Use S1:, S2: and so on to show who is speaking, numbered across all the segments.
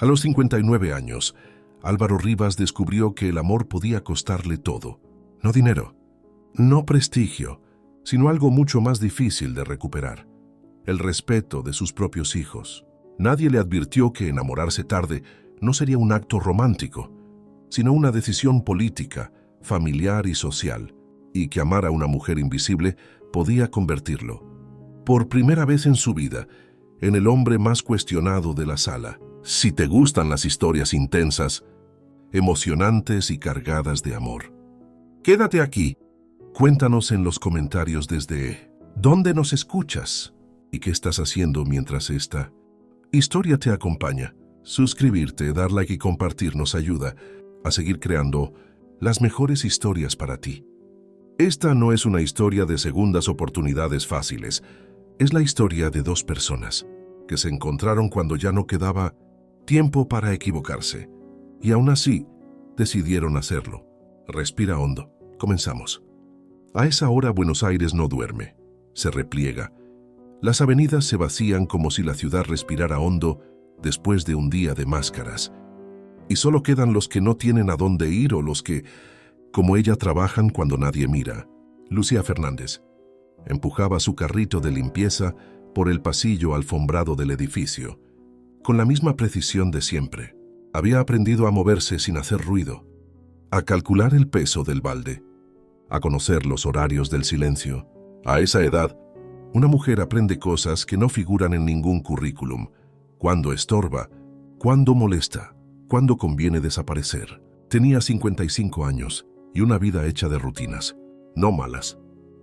S1: A los 59 años, Álvaro Rivas descubrió que el amor podía costarle todo. No dinero, no prestigio, sino algo mucho más difícil de recuperar: el respeto de sus propios hijos. Nadie le advirtió que enamorarse tarde no sería un acto romántico, sino una decisión política, familiar y social, y que amar a una mujer invisible podía convertirlo, por primera vez en su vida, en el hombre más cuestionado de la sala. Si te gustan las historias intensas, emocionantes y cargadas de amor, quédate aquí. Cuéntanos en los comentarios desde dónde nos escuchas y qué estás haciendo mientras esta historia te acompaña. Suscribirte, dar like y compartir nos ayuda a seguir creando las mejores historias para ti. Esta no es una historia de segundas oportunidades fáciles. Es la historia de dos personas que se encontraron cuando ya no quedaba tiempo para equivocarse. Y aún así, decidieron hacerlo. Respira hondo. Comenzamos. A esa hora Buenos Aires no duerme. Se repliega. Las avenidas se vacían como si la ciudad respirara hondo después de un día de máscaras. Y solo quedan los que no tienen a dónde ir o los que, como ella, trabajan cuando nadie mira. Lucía Fernández empujaba su carrito de limpieza por el pasillo alfombrado del edificio, con la misma precisión de siempre. Había aprendido a moverse sin hacer ruido, a calcular el peso del balde, a conocer los horarios del silencio. A esa edad, una mujer aprende cosas que no figuran en ningún currículum: cuándo estorba, cuándo molesta, cuándo conviene desaparecer. Tenía 55 años y una vida hecha de rutinas, no malas,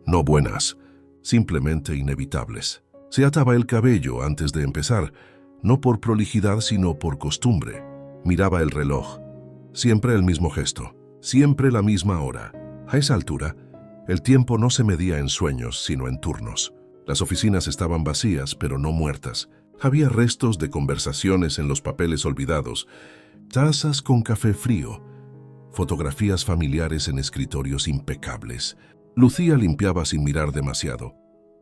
S1: no buenas, simplemente inevitables. Se ataba el cabello antes de empezar, no por prolijidad sino por costumbre. Miraba el reloj, siempre el mismo gesto, siempre la misma hora. A esa altura, el tiempo no se medía en sueños, sino en turnos. Las oficinas estaban vacías, pero no muertas. Había restos de conversaciones en los papeles olvidados, tazas con café frío, fotografías familiares en escritorios impecables. Lucía limpiaba sin mirar demasiado,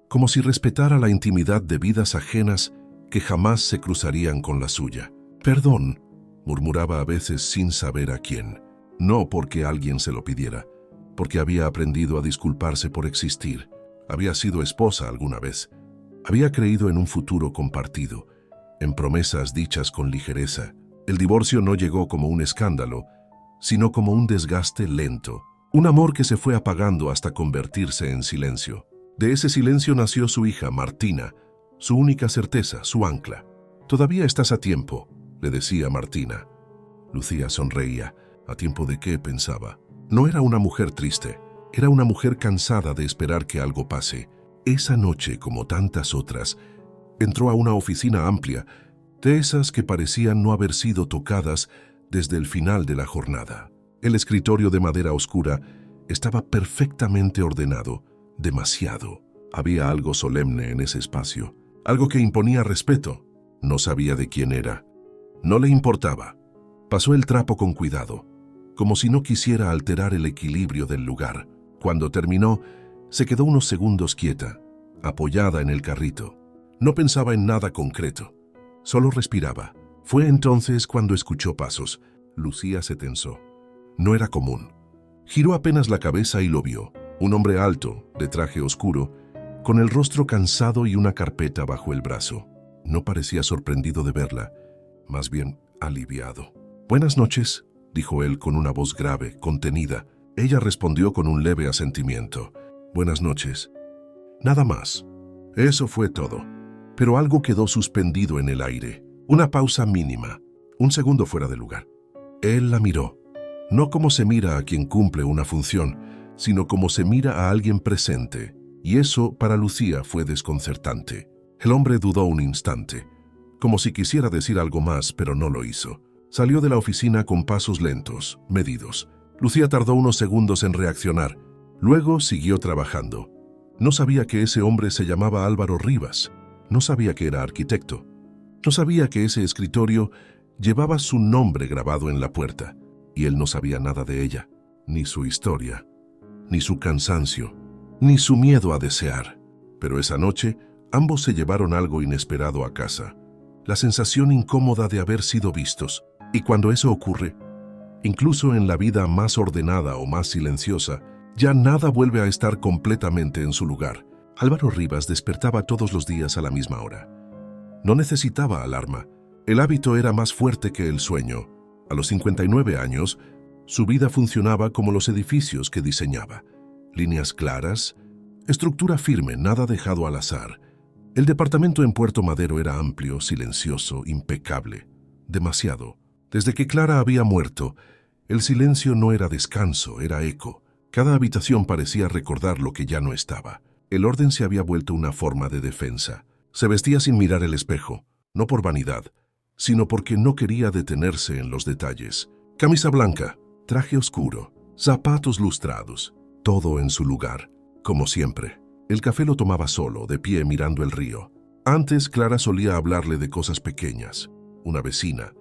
S1: como si respetara la intimidad de vidas ajenas que jamás se cruzarían con la suya. «Perdón», murmuraba a veces sin saber a quién. No porque alguien se lo pidiera, porque había aprendido a disculparse por existir. Había sido esposa alguna vez. Había creído en un futuro compartido, en promesas dichas con ligereza. El divorcio no llegó como un escándalo, sino como un desgaste lento, un amor que se fue apagando hasta convertirse en silencio. De ese silencio nació su hija, Martina, su única certeza, su ancla. «Todavía estás a tiempo», le decía Martina. Lucía sonreía. ¿A tiempo de qué?, pensaba. No era una mujer triste, era una mujer cansada de esperar que algo pase. Esa noche, como tantas otras, entró a una oficina amplia, de esas que parecían no haber sido tocadas desde el final de la jornada. El escritorio de madera oscura estaba perfectamente ordenado, demasiado. Había algo solemne en ese espacio, algo que imponía respeto. No sabía de quién era. No le importaba. Pasó el trapo con cuidado, como si no quisiera alterar el equilibrio del lugar. Cuando terminó, se quedó unos segundos quieta, apoyada en el carrito. No pensaba en nada concreto, solo respiraba. Fue entonces cuando escuchó pasos. Lucía se tensó. No era común. Giró apenas la cabeza y lo vio. Un hombre alto, de traje oscuro, con el rostro cansado y una carpeta bajo el brazo. No parecía sorprendido de verla, más bien aliviado. «Buenas noches», dijo él con una voz grave, contenida. Ella respondió con un leve asentimiento. «Buenas noches». Nada más. Eso fue todo. Pero algo quedó suspendido en el aire. Una pausa mínima, un segundo fuera de lugar. Él la miró, no como se mira a quien cumple una función, sino como se mira a alguien presente, y eso para Lucía fue desconcertante. El hombre dudó un instante, como si quisiera decir algo más, pero no lo hizo. Salió de la oficina con pasos lentos, medidos. Lucía tardó unos segundos en reaccionar. Luego siguió trabajando. No sabía que ese hombre se llamaba Álvaro Rivas. No sabía que era arquitecto. No sabía que ese escritorio llevaba su nombre grabado en la puerta. Y él no sabía nada de ella, ni su historia, ni su cansancio, ni su miedo a desear. Pero esa noche, ambos se llevaron algo inesperado a casa. la sensación incómoda de haber sido vistos. Y cuando eso ocurre, incluso en la vida más ordenada o más silenciosa, ya nada vuelve a estar completamente en su lugar. Álvaro Rivas despertaba todos los días a la misma hora. No necesitaba alarma. El hábito era más fuerte que el sueño. A los 59 años, su vida funcionaba como los edificios que diseñaba. Líneas claras, estructura firme, nada dejado al azar. El departamento en Puerto Madero era amplio, silencioso, impecable. Demasiado. Desde que Clara había muerto, el silencio no era descanso, era eco. Cada habitación parecía recordar lo que ya no estaba. El orden se había vuelto una forma de defensa. Se vestía sin mirar el espejo, no por vanidad, sino porque no quería detenerse en los detalles. Camisa blanca, traje oscuro, zapatos lustrados, todo en su lugar, como siempre. El café lo tomaba solo, de pie mirando el río. Antes Clara solía hablarle de cosas pequeñas, una vecina,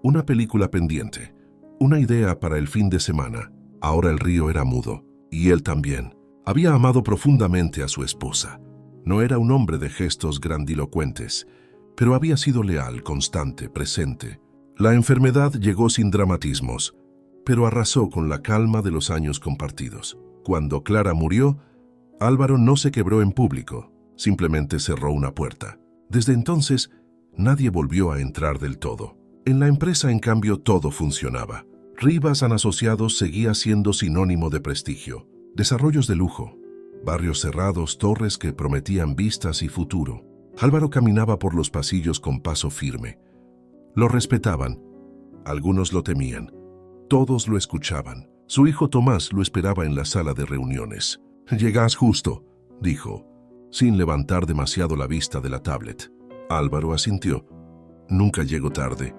S1: una película pendiente, una idea para el fin de semana. Ahora el río era mudo, y él también. Había amado profundamente a su esposa. No era un hombre de gestos grandilocuentes, pero había sido leal, constante, presente. La enfermedad llegó sin dramatismos, pero arrasó con la calma de los años compartidos. Cuando Clara murió, Álvaro no se quebró en público, simplemente cerró una puerta. Desde entonces, nadie volvió a entrar del todo. En la empresa, en cambio, todo funcionaba. Rivas and Asociados seguía siendo sinónimo de prestigio. Desarrollos de lujo, barrios cerrados, torres que prometían vistas y futuro. Álvaro caminaba por los pasillos con paso firme. Lo respetaban, algunos lo temían, todos lo escuchaban. Su hijo Tomás lo esperaba en la sala de reuniones. «Llegas justo», dijo, sin levantar demasiado la vista de la tablet. Álvaro asintió. «Nunca llego tarde».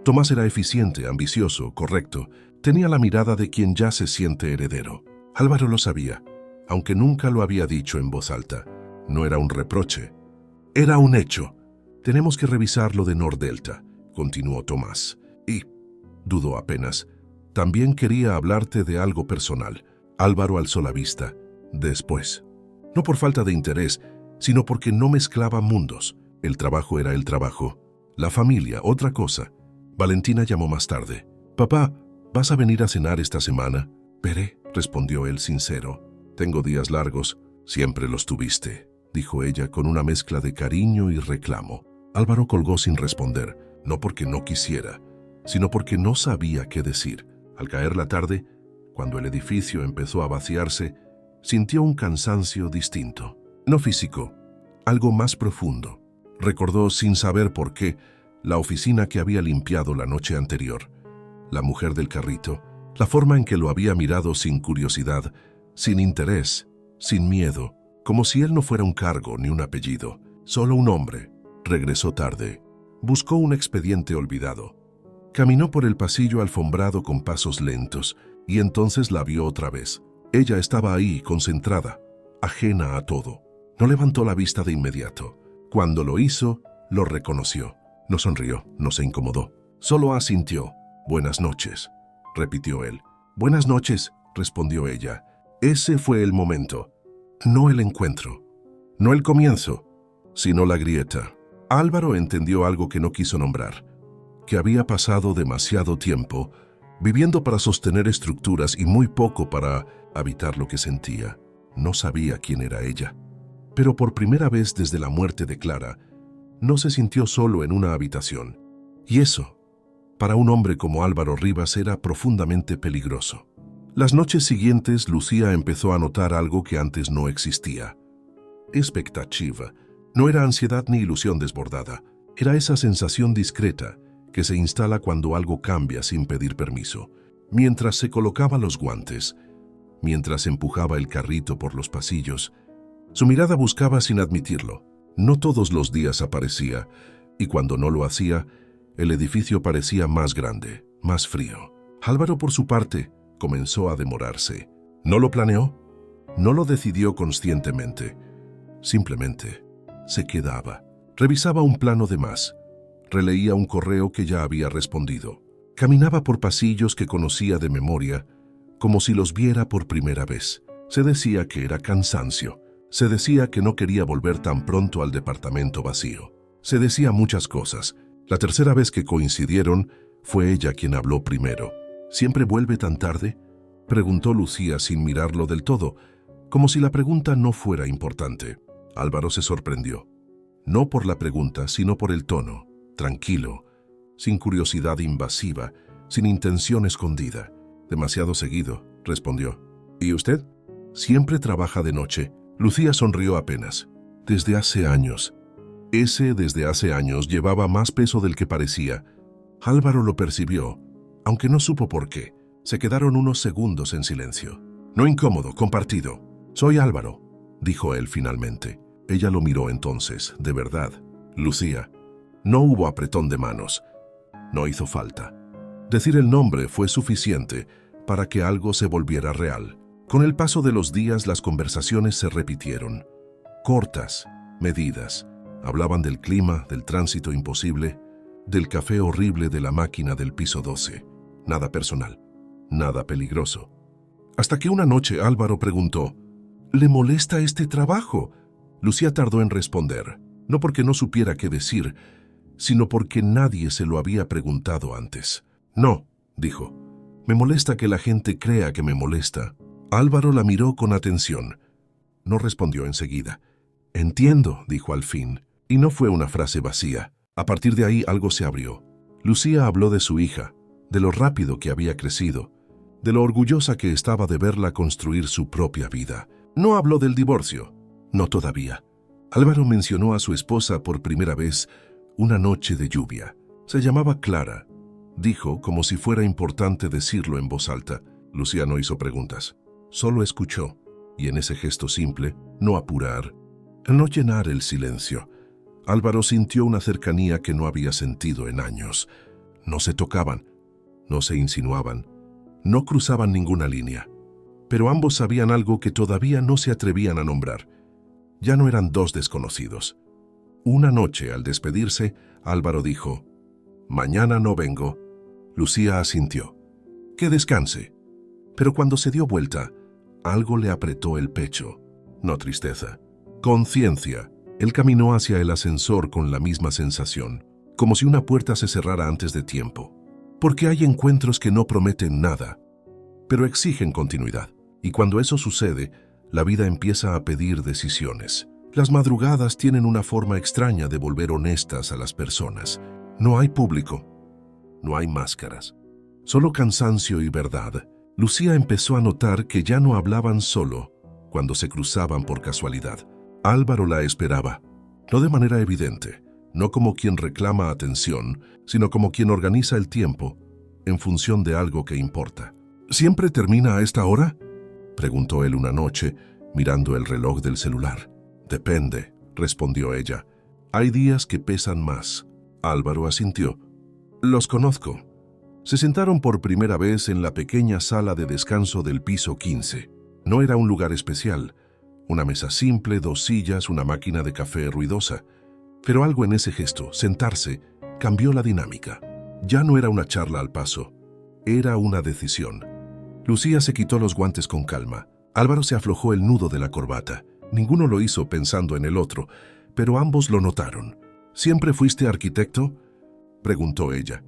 S1: Tomás era eficiente, ambicioso, correcto. Tenía la mirada de quien ya se siente heredero. Álvaro lo sabía, aunque nunca lo había dicho en voz alta. No era un reproche, era un hecho. «Tenemos que revisar lo de Nordelta», continuó Tomás. «Y», dudó apenas, «también quería hablarte de algo personal». Álvaro alzó la vista. «Después». No por falta de interés, sino porque no mezclaba mundos. El trabajo era el trabajo, la familia otra cosa. Valentina llamó más tarde. «Papá, ¿vas a venir a cenar esta semana?» «Veré», respondió él sincero. «Tengo días largos». «Siempre los tuviste», dijo ella con una mezcla de cariño y reclamo. Álvaro colgó sin responder, no porque no quisiera, sino porque no sabía qué decir. Al caer la tarde, cuando el edificio empezó a vaciarse, sintió un cansancio distinto. No físico, algo más profundo. Recordó sin saber por qué la oficina que había limpiado la noche anterior, la mujer del carrito, la forma en que lo había mirado sin curiosidad, sin interés, sin miedo, como si él no fuera un cargo ni un apellido, solo un hombre. Regresó tarde. Buscó un expediente olvidado. Caminó por el pasillo alfombrado con pasos lentos y entonces la vio otra vez. Ella estaba ahí, concentrada, ajena a todo. No levantó la vista de inmediato. Cuando lo hizo, lo reconoció. No sonrió, no se incomodó. Solo asintió. «Buenas noches», repitió él. «Buenas noches», respondió ella. Ese fue el momento. No el encuentro. No el comienzo, sino la grieta. Álvaro entendió algo que no quiso nombrar. Que había pasado demasiado tiempo viviendo para sostener estructuras y muy poco para habitar lo que sentía. No sabía quién era ella. Pero por primera vez desde la muerte de Clara, no se sintió solo en una habitación. Y eso, para un hombre como Álvaro Rivas, era profundamente peligroso. Las noches siguientes, Lucía empezó a notar algo que antes no existía. Expectativa. No era ansiedad ni ilusión desbordada. Era esa sensación discreta que se instala cuando algo cambia sin pedir permiso. Mientras se colocaba los guantes, mientras empujaba el carrito por los pasillos, su mirada buscaba sin admitirlo. No todos los días aparecía, y cuando no lo hacía, el edificio parecía más grande, más frío. Álvaro, por su parte, comenzó a demorarse. No lo planeó, no lo decidió conscientemente. Simplemente se quedaba. Revisaba un plano de más. Releía un correo que ya había respondido. Caminaba por pasillos que conocía de memoria, como si los viera por primera vez. Se decía que era cansancio. Se decía que no quería volver tan pronto al departamento vacío. Se decía muchas cosas, La tercera vez que coincidieron, fue ella quien habló primero. ¿Siempre vuelve tan tarde?, preguntó Lucía sin mirarlo del todo, como si la pregunta no fuera importante. Álvaro se sorprendió. No por la pregunta, sino por el tono, tranquilo, sin curiosidad invasiva, sin intención escondida. Demasiado seguido, respondió. ¿Y usted? Siempre trabaja de noche. Lucía sonrió apenas. Desde hace años. Ese desde hace años llevaba más peso del que parecía. Álvaro lo percibió, aunque no supo por qué. Se quedaron unos segundos en silencio. No incómodo, compartido. Soy Álvaro, dijo él finalmente. Ella lo miró entonces, de verdad. Lucía. No hubo apretón de manos. No hizo falta. Decir el nombre fue suficiente para que algo se volviera real. Con el paso de los días las conversaciones se repitieron. Cortas, medidas. Hablaban del clima, del tránsito imposible, del café horrible de la máquina del piso 12. Nada personal, nada peligroso. Hasta que una noche Álvaro preguntó, ¿le molesta este trabajo? Lucía tardó en responder, no porque no supiera qué decir, sino porque nadie se lo había preguntado antes. No, dijo. Me molesta que la gente crea que me molesta. Álvaro la miró con atención. No respondió enseguida. Entiendo, dijo al fin, y no fue una frase vacía. A partir de ahí algo se abrió. Lucía habló de su hija, de lo rápido que había crecido, de lo orgullosa que estaba de verla construir su propia vida. No habló del divorcio, no todavía. Álvaro mencionó a su esposa por primera vez una noche de lluvia. Se llamaba Clara. Dijo como si fuera importante decirlo en voz alta. Lucía no hizo preguntas, solo escuchó, y en ese gesto simple, no apurar, no llenar el silencio, Álvaro sintió una cercanía que no había sentido en años. No se tocaban, no se insinuaban, no cruzaban ninguna línea, pero ambos sabían algo que todavía no se atrevían a nombrar. Ya no eran dos desconocidos. Una noche, al despedirse, Álvaro dijo, «Mañana no vengo». Lucía asintió. «Que descanse». Pero cuando se dio vuelta, algo le apretó el pecho. No tristeza, conciencia. Él caminó hacia el ascensor con la misma sensación, como si una puerta se cerrara antes de tiempo. Porque hay encuentros que no prometen nada, pero exigen continuidad. Y cuando eso sucede, la vida empieza a pedir decisiones. Las madrugadas tienen una forma extraña de volver honestas a las personas. No hay público, no hay máscaras, solo cansancio y verdad. Lucía empezó a notar que ya no hablaban solo cuando se cruzaban por casualidad. Álvaro la esperaba, no de manera evidente, no como quien reclama atención, sino como quien organiza el tiempo en función de algo que importa. ¿Siempre termina a esta hora?, preguntó él una noche, mirando el reloj del celular. Depende, respondió ella. Hay días que pesan más. Álvaro asintió. Los conozco. Se sentaron por primera vez en la pequeña sala de descanso del piso 15. No era un lugar especial. Una mesa simple, 2 sillas, una máquina de café ruidosa. Pero algo en ese gesto, sentarse, cambió la dinámica. Ya no era una charla al paso. Era una decisión. Lucía se quitó los guantes con calma. Álvaro se aflojó el nudo de la corbata. Ninguno lo hizo pensando en el otro, pero ambos lo notaron. ¿Siempre fuiste arquitecto?, preguntó ella.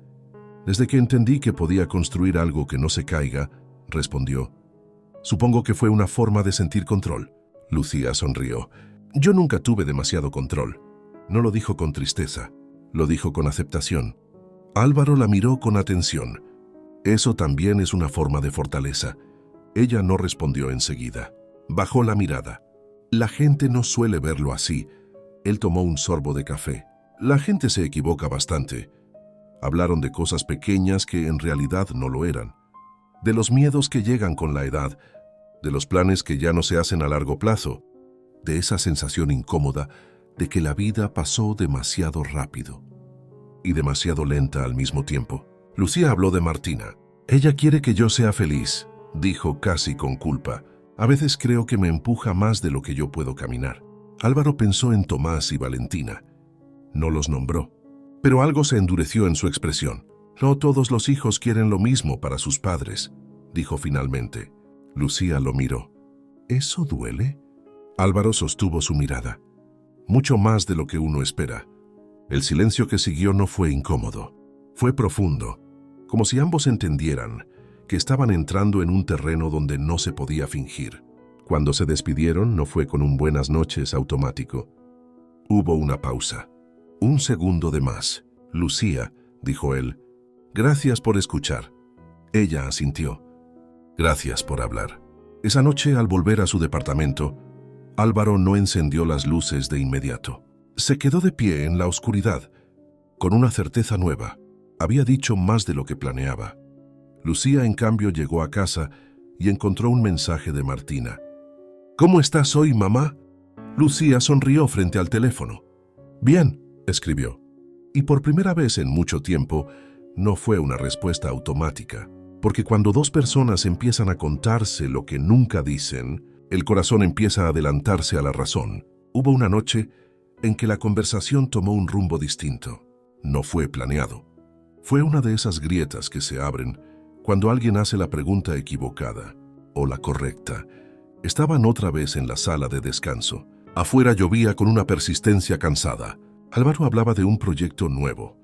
S1: Desde que entendí que podía construir algo que no se caiga, respondió. Supongo que fue una forma de sentir control. Lucía sonrió. Yo nunca tuve demasiado control. No lo dijo con tristeza, lo dijo con aceptación. Álvaro la miró con atención. Eso también es una forma de fortaleza. Ella no respondió enseguida. Bajó la mirada. La gente no suele verlo así. Él tomó un sorbo de café. La gente se equivoca bastante. Hablaron de cosas pequeñas que en realidad no lo eran. De los miedos que llegan con la edad, de los planes que ya no se hacen a largo plazo, de esa sensación incómoda de que la vida pasó demasiado rápido y demasiado lenta al mismo tiempo. Lucía habló de Martina. Ella quiere que yo sea feliz, dijo casi con culpa. A veces creo que me empuja más de lo que yo puedo caminar. Álvaro pensó en Tomás y Valentina. No los nombró, pero algo se endureció en su expresión. No todos los hijos quieren lo mismo para sus padres, dijo finalmente. Lucía lo miró. ¿Eso duele? Álvaro sostuvo su mirada. Mucho más de lo que uno espera. El silencio que siguió no fue incómodo, fue profundo, como si ambos entendieran que estaban entrando en un terreno donde no se podía fingir. Cuando se despidieron no fue con un buenas noches automático. Hubo una pausa. Un segundo de más. Lucía, dijo él, gracias por escuchar. Ella asintió. Gracias por hablar. Esa noche, al volver a su departamento, Álvaro no encendió las luces de inmediato. Se quedó de pie en la oscuridad, con una certeza nueva. Había dicho más de lo que planeaba. Lucía, en cambio, llegó a casa y encontró un mensaje de Martina. «¿Cómo estás hoy, mamá?» Lucía sonrió frente al teléfono. «Bien», escribió. Y por primera vez en mucho tiempo, no fue una respuesta automática, porque cuando dos personas empiezan a contarse lo que nunca dicen, el corazón empieza a adelantarse a la razón. Hubo una noche en que la conversación tomó un rumbo distinto. No fue planeado. Fue una de esas grietas que se abren cuando alguien hace la pregunta equivocada o la correcta. Estaban otra vez en la sala de descanso. Afuera llovía con una persistencia cansada. Álvaro hablaba de un proyecto nuevo,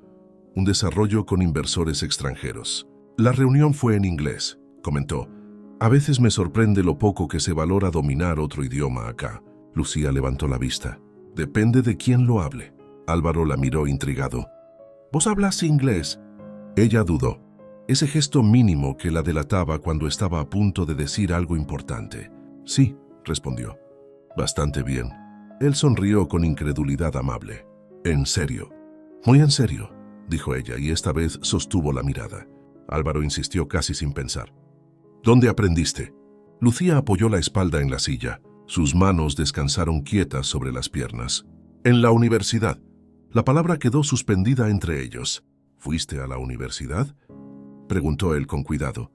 S1: un desarrollo con inversores extranjeros. La reunión fue en inglés, comentó. A veces me sorprende lo poco que se valora dominar otro idioma acá. Lucía levantó la vista. Depende de quién lo hable. Álvaro la miró intrigado. ¿Vos hablas inglés? Ella dudó. Ese gesto mínimo que la delataba cuando estaba a punto de decir algo importante. Sí, respondió. Bastante bien. Él sonrió con incredulidad amable. ¿En serio? Muy en serio, dijo ella, y esta vez sostuvo la mirada. Álvaro insistió casi sin pensar. ¿Dónde aprendiste? Lucía apoyó la espalda en la silla. Sus manos descansaron quietas sobre las piernas. En la universidad. La palabra quedó suspendida entre ellos. ¿Fuiste a la universidad?, preguntó él con cuidado.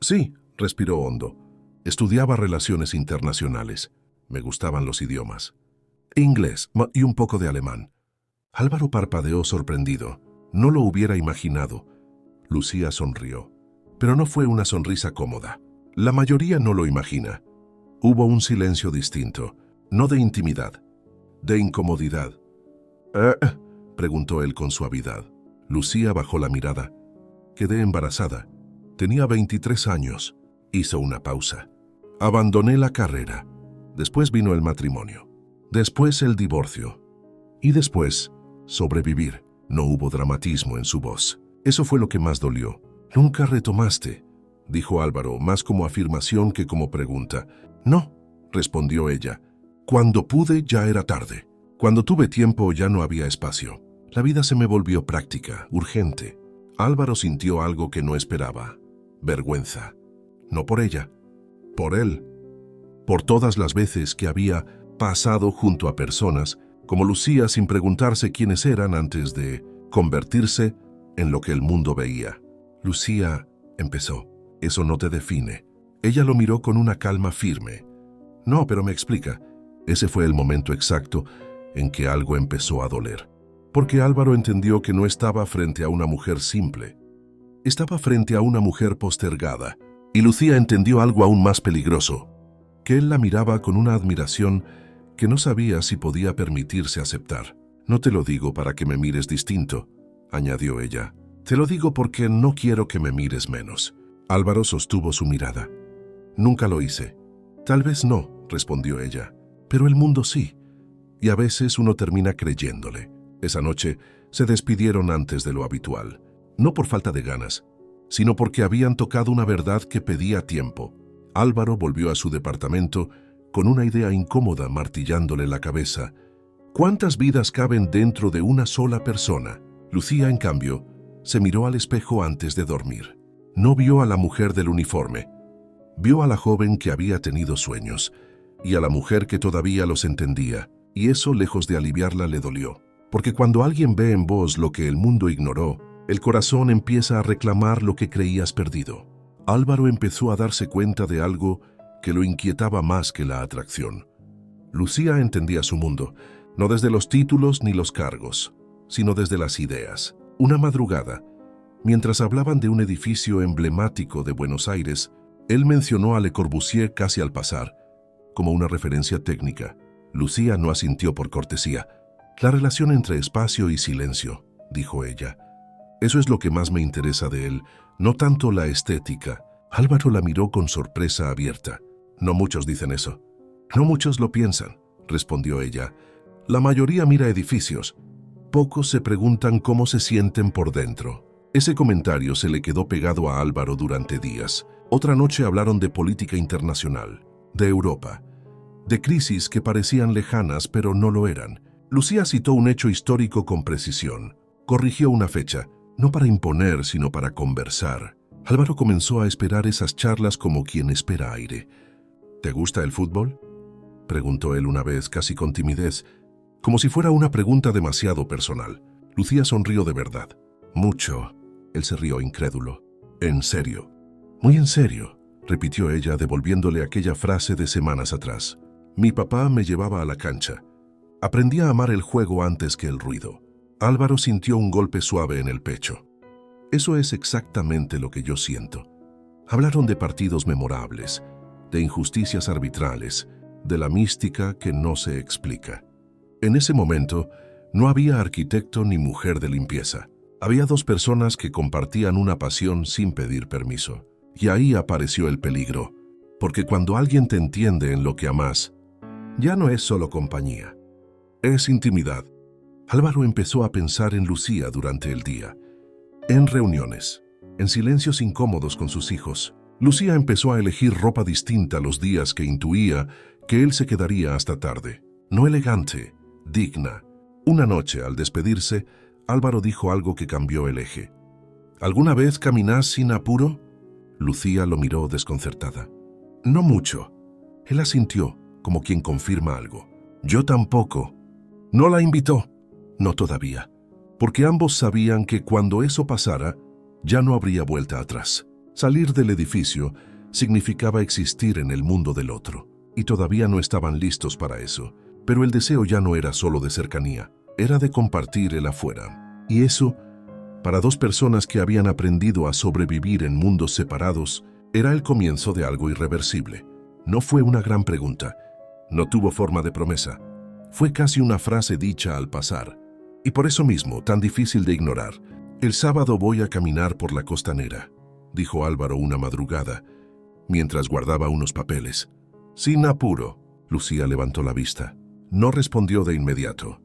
S1: Sí, respiró hondo. Estudiaba relaciones internacionales. Me gustaban los idiomas. Inglés y un poco de alemán. Álvaro parpadeó sorprendido. No lo hubiera imaginado. Lucía sonrió, pero no fue una sonrisa cómoda. La mayoría no lo imagina. Hubo un silencio distinto, no de intimidad, de incomodidad. Preguntó él con suavidad. Lucía bajó la mirada. Quedé embarazada. Tenía 23 años. Hizo una pausa. Abandoné la carrera. Después vino el matrimonio. Después el divorcio. Y después, sobrevivir. No hubo dramatismo en su voz. Eso fue lo que más dolió. Nunca retomaste, dijo Álvaro, más como afirmación que como pregunta. No, respondió ella. Cuando pude ya era tarde. Cuando tuve tiempo ya no había espacio. La vida se me volvió práctica, urgente. Álvaro sintió algo que no esperaba. Vergüenza. No por ella, por él. Por todas las veces que había pasado junto a personas como Lucía sin preguntarse quiénes eran antes de convertirse en lo que el mundo veía. Lucía, empezó, eso no te define. Ella lo miró con una calma firme. No, pero me explica. Ese fue el momento exacto en que algo empezó a doler. Porque Álvaro entendió que no estaba frente a una mujer simple. Estaba frente a una mujer postergada. Y Lucía entendió algo aún más peligroso, que él la miraba con una admiración que no sabía si podía permitirse aceptar. No te lo digo para que me mires distinto, añadió ella. Te lo digo porque no quiero que me mires menos. Álvaro sostuvo su mirada. Nunca lo hice. Tal vez no, respondió ella, pero el mundo sí. Y a veces uno termina creyéndole. Esa noche se despidieron antes de lo habitual, no por falta de ganas, sino porque habían tocado una verdad que pedía tiempo. Álvaro volvió a su departamento con una idea incómoda martillándole la cabeza. ¿Cuántas vidas caben dentro de una sola persona? Lucía, en cambio, se miró al espejo antes de dormir. No vio a la mujer del uniforme. Vio a la joven que había tenido sueños y a la mujer que todavía los entendía, y eso, lejos de aliviarla, le dolió. Porque cuando alguien ve en vos lo que el mundo ignoró, el corazón empieza a reclamar lo que creías perdido. Álvaro empezó a darse cuenta de algo que lo inquietaba más que la atracción. Lucía entendía su mundo, no desde los títulos ni los cargos, sino desde las ideas. Una madrugada, mientras hablaban de un edificio emblemático de Buenos Aires, él mencionó a Le Corbusier casi al pasar, como una referencia técnica. Lucía no asintió por cortesía. La relación entre espacio y silencio, dijo ella. Eso es lo que más me interesa de él, no tanto la estética. Álvaro la miró con sorpresa abierta. No muchos dicen eso. No muchos lo piensan, respondió ella. La mayoría mira edificios. Pocos se preguntan cómo se sienten por dentro. Ese comentario se le quedó pegado a Álvaro durante días. Otra noche hablaron de política internacional, de Europa, de crisis que parecían lejanas pero no lo eran. Lucía citó un hecho histórico con precisión. Corrigió una fecha, no para imponer, sino para conversar. Álvaro comenzó a esperar esas charlas como quien espera aire. ¿Te gusta el fútbol?, preguntó él una vez, casi con timidez, como si fuera una pregunta demasiado personal. Lucía sonrió de verdad. Mucho. Él se rió incrédulo. ¿En serio? Muy en serio, repitió ella, devolviéndole aquella frase de semanas atrás. Mi papá me llevaba a la cancha. Aprendí a amar el juego antes que el ruido. Álvaro sintió un golpe suave en el pecho. Eso es exactamente lo que yo siento. Hablaron de partidos memorables, de injusticias arbitrales, de la mística que no se explica. En ese momento, no había arquitecto ni mujer de limpieza. Había dos personas que compartían una pasión sin pedir permiso. Y ahí apareció el peligro, porque cuando alguien te entiende en lo que amas, ya no es solo compañía, es intimidad. Álvaro empezó a pensar en Lucía durante el día, en reuniones, en silencios incómodos con sus hijos. Lucía empezó a elegir ropa distinta los días que intuía que él se quedaría hasta tarde. No elegante, digna. Una noche, al despedirse, Álvaro dijo algo que cambió el eje. ¿Alguna vez caminás sin apuro? Lucía lo miró desconcertada. No mucho. Él asintió, como quien confirma algo. Yo tampoco. No la invitó. No todavía. Porque ambos sabían que cuando eso pasara, ya no habría vuelta atrás. Salir del edificio significaba existir en el mundo del otro, y todavía no estaban listos para eso. Pero el deseo ya no era solo de cercanía, era de compartir el afuera. Y eso, para dos personas que habían aprendido a sobrevivir en mundos separados, era el comienzo de algo irreversible. No fue una gran pregunta, no tuvo forma de promesa. Fue casi una frase dicha al pasar, y por eso mismo tan difícil de ignorar. El sábado voy a caminar por la costanera, dijo Álvaro una madrugada, mientras guardaba unos papeles. Sin apuro. Lucía levantó la vista. No respondió de inmediato.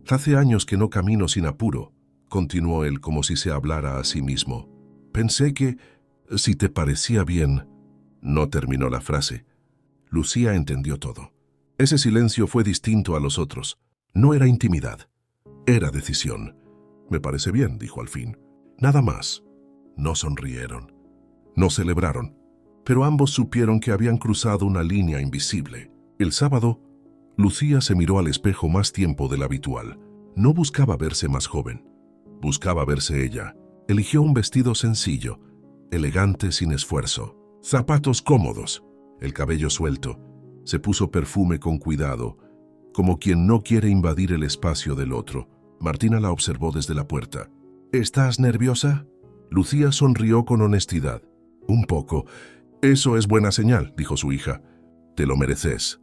S1: Hace años que no camino sin apuro, continuó él como si se hablara a sí mismo. Pensé que, si te parecía bien... No terminó la frase. Lucía entendió todo. Ese silencio fue distinto a los otros. No era intimidad. Era decisión. Me parece bien, dijo al fin. Nada más. No sonrieron. No celebraron. Pero ambos supieron que habían cruzado una línea invisible. El sábado, Lucía se miró al espejo más tiempo del habitual. No buscaba verse más joven. Buscaba verse ella. Eligió un vestido sencillo, elegante sin esfuerzo. Zapatos cómodos, el cabello suelto. Se puso perfume con cuidado, como quien no quiere invadir el espacio del otro. Martina la observó desde la puerta. ¿Estás nerviosa? Lucía sonrió con honestidad. Un poco. Eso es buena señal, dijo su hija. Te lo mereces.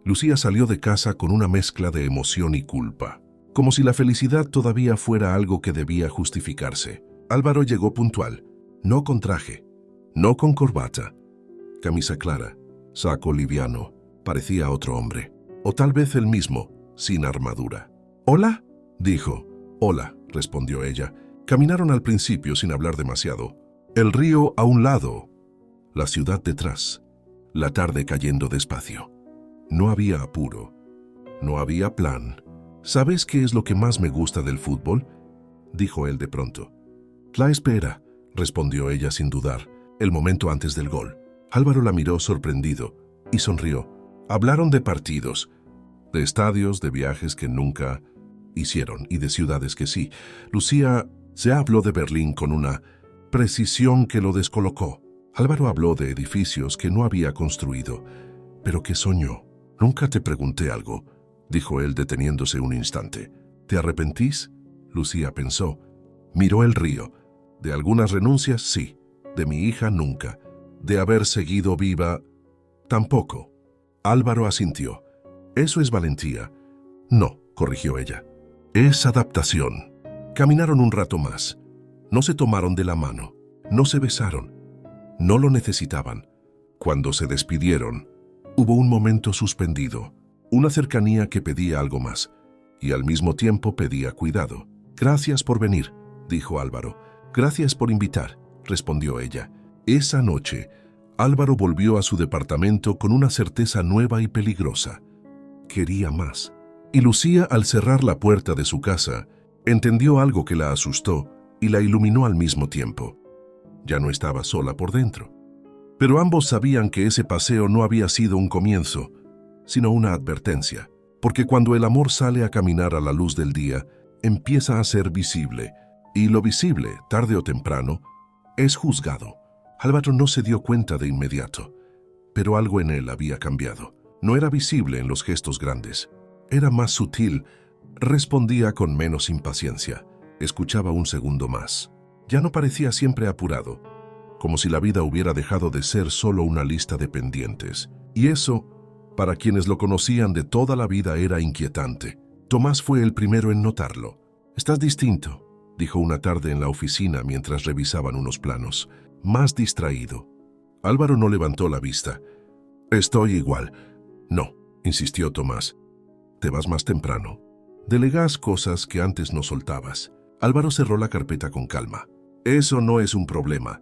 S1: Lucía salió de casa con una mezcla de emoción y culpa, como si la felicidad todavía fuera algo que debía justificarse. Álvaro llegó puntual, no con traje, no con corbata. Camisa clara, saco liviano, parecía otro hombre, o tal vez el mismo, sin armadura. ¿Hola?, dijo. Hola, respondió ella. Caminaron al principio sin hablar demasiado. El río a un lado, la ciudad detrás, la tarde cayendo despacio. No había apuro, no había plan. ¿Sabes qué es lo que más me gusta del fútbol?, dijo él de pronto. La espera, respondió ella sin dudar, el momento antes del gol. Álvaro la miró sorprendido y sonrió. Hablaron de partidos, de estadios, de viajes que nunca hicieron y de ciudades que sí. Lucía se habló de Berlín con una precisión que lo descolocó. Álvaro habló de edificios que no había construido, pero que soñó. Nunca te pregunté algo, dijo él deteniéndose un instante. ¿Te arrepentís? Lucía pensó. Miró el río. De algunas renuncias, sí. De mi hija, nunca. De haber seguido viva, tampoco. Álvaro asintió. Eso es valentía. No, corrigió ella. Es adaptación. Caminaron un rato más. No se tomaron de la mano. No se besaron. No lo necesitaban. Cuando se despidieron, hubo un momento suspendido, una cercanía que pedía algo más, y al mismo tiempo pedía cuidado. «Gracias por venir», dijo Álvaro. «Gracias por invitar», respondió ella. Esa noche, Álvaro volvió a su departamento con una certeza nueva y peligrosa. Quería más. Y Lucía, al cerrar la puerta de su casa, entendió algo que la asustó y la iluminó al mismo tiempo. Ya no estaba sola por dentro. Pero ambos sabían que ese paseo no había sido un comienzo, sino una advertencia, porque cuando el amor sale a caminar a la luz del día, empieza a ser visible, y lo visible, tarde o temprano, es juzgado. Álvaro no se dio cuenta de inmediato, pero algo en él había cambiado. No era visible en los gestos grandes, era más sutil, respondía con menos impaciencia, escuchaba un segundo más. Ya no parecía siempre apurado, como si la vida hubiera dejado de ser solo una lista de pendientes. Y eso, para quienes lo conocían de toda la vida, era inquietante. Tomás fue el primero en notarlo. «Estás distinto», dijo una tarde en la oficina mientras revisaban unos planos. «Más distraído». Álvaro no levantó la vista. «Estoy igual». «No», insistió Tomás. «Te vas más temprano. Delegás cosas que antes no soltabas». Álvaro cerró la carpeta con calma. «Eso no es un problema.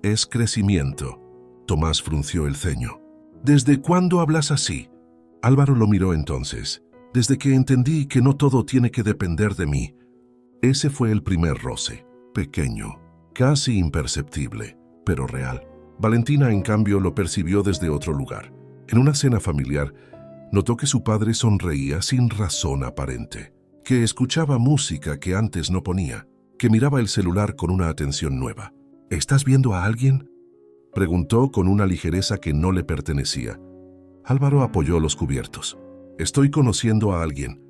S1: Es crecimiento». Tomás frunció el ceño. «¿Desde cuándo hablas así?» Álvaro lo miró entonces. «Desde que entendí que no todo tiene que depender de mí». Ese fue el primer roce, pequeño, casi imperceptible, pero real. Valentina, en cambio, lo percibió desde otro lugar. En una cena familiar, notó que su padre sonreía sin razón aparente, que escuchaba música que antes no ponía, que miraba el celular con una atención nueva. «¿Estás viendo a alguien?», preguntó con una ligereza que no le pertenecía. Álvaro apoyó los cubiertos. «Estoy conociendo a alguien».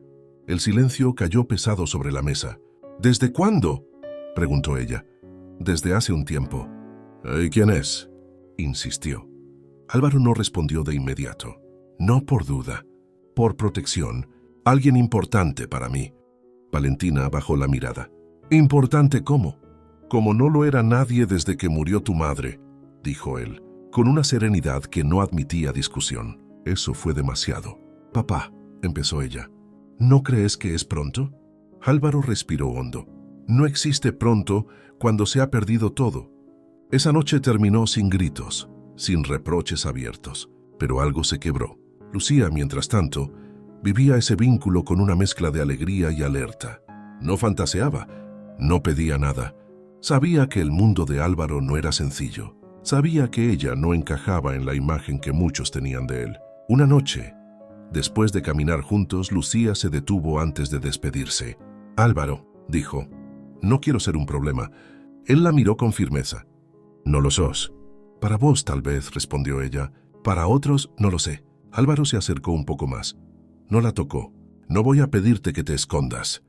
S1: El silencio cayó pesado sobre la mesa. «¿Desde cuándo?», preguntó ella. «Desde hace un tiempo». «¿Y quién es?», insistió. Álvaro no respondió de inmediato. «No por duda, por protección. Alguien importante para mí». Valentina bajó la mirada. «¿Importante cómo?». «Como no lo era nadie desde que murió tu madre», dijo él, con una serenidad que no admitía discusión. Eso fue demasiado. «Papá», empezó ella, «¿no crees que es pronto?». Álvaro respiró hondo. No existe pronto cuando se ha perdido todo. Esa noche terminó sin gritos, sin reproches abiertos, pero algo se quebró. Lucía, mientras tanto, vivía ese vínculo con una mezcla de alegría y alerta. No fantaseaba, no pedía nada. Sabía que el mundo de Álvaro no era sencillo. Sabía que ella no encajaba en la imagen que muchos tenían de él. Una noche, después de caminar juntos, Lucía se detuvo antes de despedirse. «Álvaro», dijo, «no quiero ser un problema». Él la miró con firmeza. «No lo sos». «Para vos, tal vez», respondió ella. «Para otros, no lo sé». Álvaro se acercó un poco más. No la tocó. «No voy a pedirte que te escondas».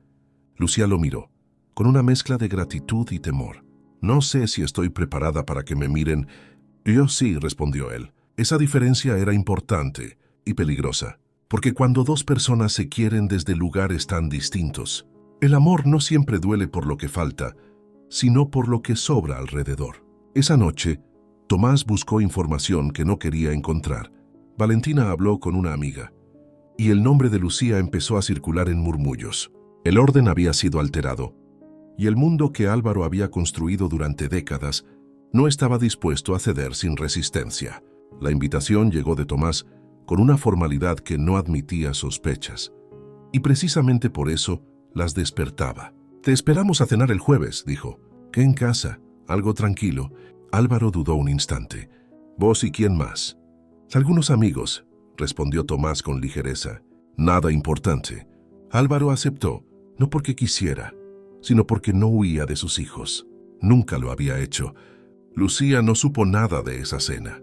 S1: Lucía lo miró, con una mezcla de gratitud y temor. «No sé si estoy preparada para que me miren». «Yo sí», respondió él. Esa diferencia era importante y peligrosa, porque cuando dos personas se quieren desde lugares tan distintos, el amor no siempre duele por lo que falta, sino por lo que sobra alrededor. Esa noche, Tomás buscó información que no quería encontrar. Valentina habló con una amiga, y el nombre de Lucía empezó a circular en murmullos. El orden había sido alterado, y el mundo que Álvaro había construido durante décadas no estaba dispuesto a ceder sin resistencia. La invitación llegó de Tomás con una formalidad que no admitía sospechas, y precisamente por eso las despertaba. «Te esperamos a cenar el jueves», dijo. «¿Qué en casa? Algo tranquilo». Álvaro dudó un instante. «¿Vos y quién más?» «Algunos amigos», respondió Tomás con ligereza. «Nada importante». Álvaro aceptó, no porque quisiera, sino porque no huía de sus hijos. Nunca lo había hecho. Lucía no supo nada de esa cena,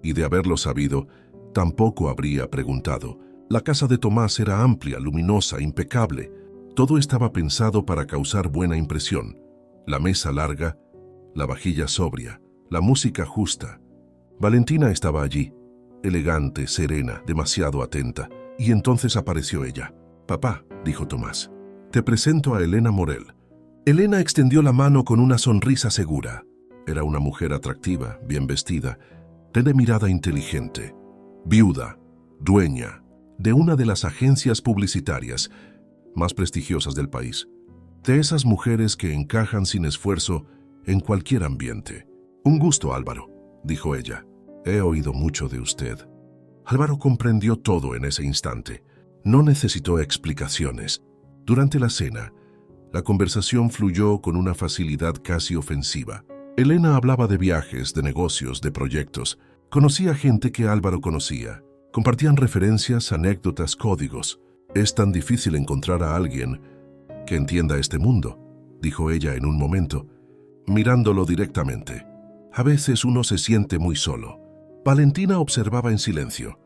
S1: y de haberlo sabido, tampoco habría preguntado. La casa de Tomás era amplia, luminosa, impecable. Todo estaba pensado para causar buena impresión. La mesa larga, la vajilla sobria, la música justa. Valentina estaba allí, elegante, serena, demasiado atenta. Y entonces apareció ella. «Papá», dijo Tomás. Te presento a Elena Morel. Elena extendió la mano con una sonrisa segura. Era una mujer atractiva, bien vestida, de mirada inteligente, viuda, dueña de una de las agencias publicitarias más prestigiosas del país. De esas mujeres que encajan sin esfuerzo en cualquier ambiente. Un gusto, Álvaro, dijo ella. He oído mucho de usted. Álvaro comprendió todo en ese instante. No necesitó explicaciones. Durante la cena, la conversación fluyó con una facilidad casi ofensiva. Elena hablaba de viajes, de negocios, de proyectos. Conocía gente que Álvaro conocía. Compartían referencias, anécdotas, códigos. Es tan difícil encontrar a alguien que entienda este mundo, dijo ella en un momento, mirándolo directamente. A veces uno se siente muy solo. Valentina observaba en silencio.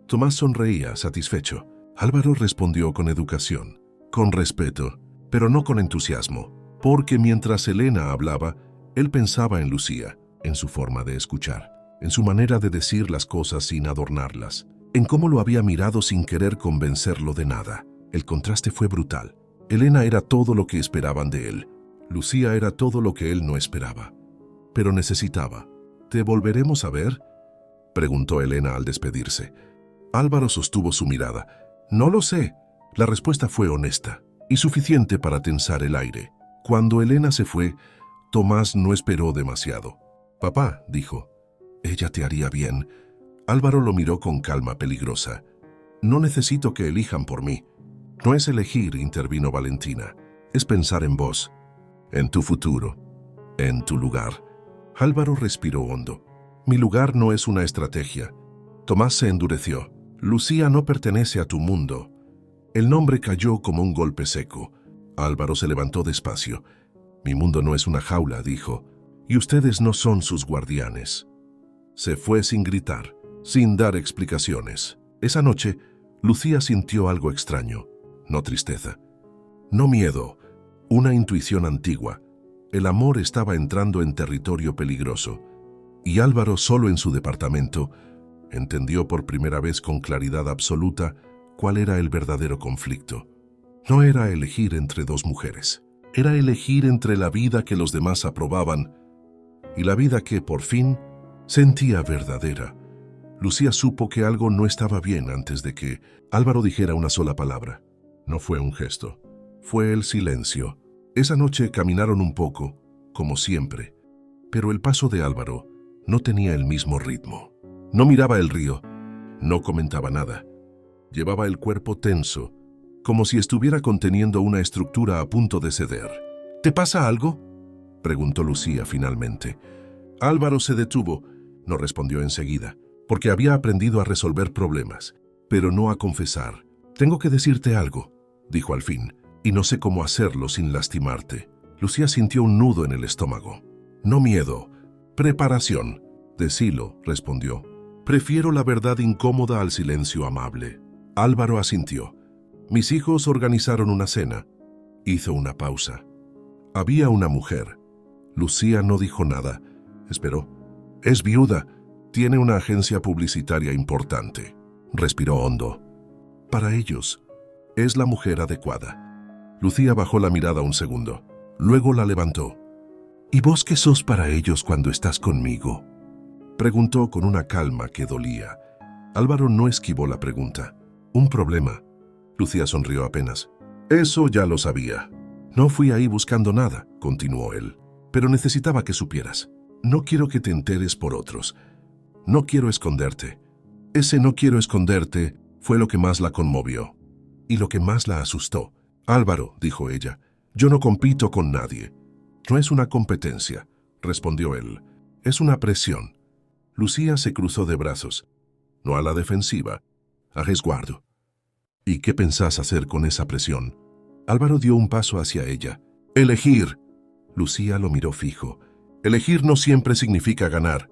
S1: Tomás sonreía, satisfecho. Álvaro respondió con educación, con respeto, pero no con entusiasmo, porque mientras Elena hablaba, él pensaba en Lucía, en su forma de escuchar, en su manera de decir las cosas sin adornarlas, en cómo lo había mirado sin querer convencerlo de nada. El contraste fue brutal. Elena era todo lo que esperaban de él. Lucía era todo lo que él no esperaba. Pero necesitaba. ¿Te volveremos a ver?, preguntó Elena al despedirse. Álvaro sostuvo su mirada. No lo sé. La respuesta fue honesta y suficiente para tensar el aire. Cuando Elena se fue, Tomás no esperó demasiado. Papá, dijo, ella te haría bien. Álvaro lo miró con calma peligrosa. No necesito que elijan por mí. No es elegir, intervino Valentina. Es pensar en vos, en tu futuro, en tu lugar. Álvaro respiró hondo. Mi lugar no es una estrategia. Tomás se endureció. Lucía no pertenece a tu mundo. El nombre cayó como un golpe seco. Álvaro se levantó despacio. Mi mundo no es una jaula, dijo, y ustedes no son sus guardianes. Se fue sin gritar, sin dar explicaciones. Esa noche, Lucía sintió algo extraño, no tristeza, no miedo, una intuición antigua. El amor estaba entrando en territorio peligroso, y Álvaro, solo en su departamento, entendió por primera vez con claridad absoluta cuál era el verdadero conflicto. No era elegir entre dos mujeres, era elegir entre la vida que los demás aprobaban y la vida que, por fin, sentía verdadera. Lucía supo que algo no estaba bien antes de que Álvaro dijera una sola palabra. No fue un gesto, fue el silencio. Esa noche caminaron un poco, como siempre, pero el paso de Álvaro no tenía el mismo ritmo. No miraba el río, no comentaba nada. Llevaba el cuerpo tenso, como si estuviera conteniendo una estructura a punto de ceder. ¿Te pasa algo?, preguntó Lucía finalmente. Álvaro se detuvo, no respondió enseguida, porque había aprendido a resolver problemas, pero no a confesar. Tengo que decirte algo, dijo al fin, y no sé cómo hacerlo sin lastimarte. Lucía sintió un nudo en el estómago. No miedo, preparación. Decilo, respondió. Prefiero la verdad incómoda al silencio amable. Álvaro asintió. Mis hijos organizaron una cena. Hizo una pausa. Había una mujer. Lucía no dijo nada. Esperó. Es viuda. Tiene una agencia publicitaria importante. Respiró hondo. Para ellos, es la mujer adecuada. Lucía bajó la mirada un segundo. Luego la levantó. ¿Y vos qué sos para ellos cuando estás conmigo?, preguntó con una calma que dolía. Álvaro no esquivó la pregunta. Un problema. Lucía sonrió apenas. Eso ya lo sabía. No fui ahí buscando nada, continuó él. Pero necesitaba que supieras. No quiero que te enteres por otros. No quiero esconderte. Ese no quiero esconderte fue lo que más la conmovió. Y lo que más la asustó. Álvaro, dijo ella, yo no compito con nadie. No es una competencia, respondió él. Es una presión. Lucía se cruzó de brazos. No a la defensiva, a resguardo. ¿Y qué pensás hacer con esa presión? Álvaro dio un paso hacia ella. Elegir. Lucía lo miró fijo. Elegir no siempre significa ganar.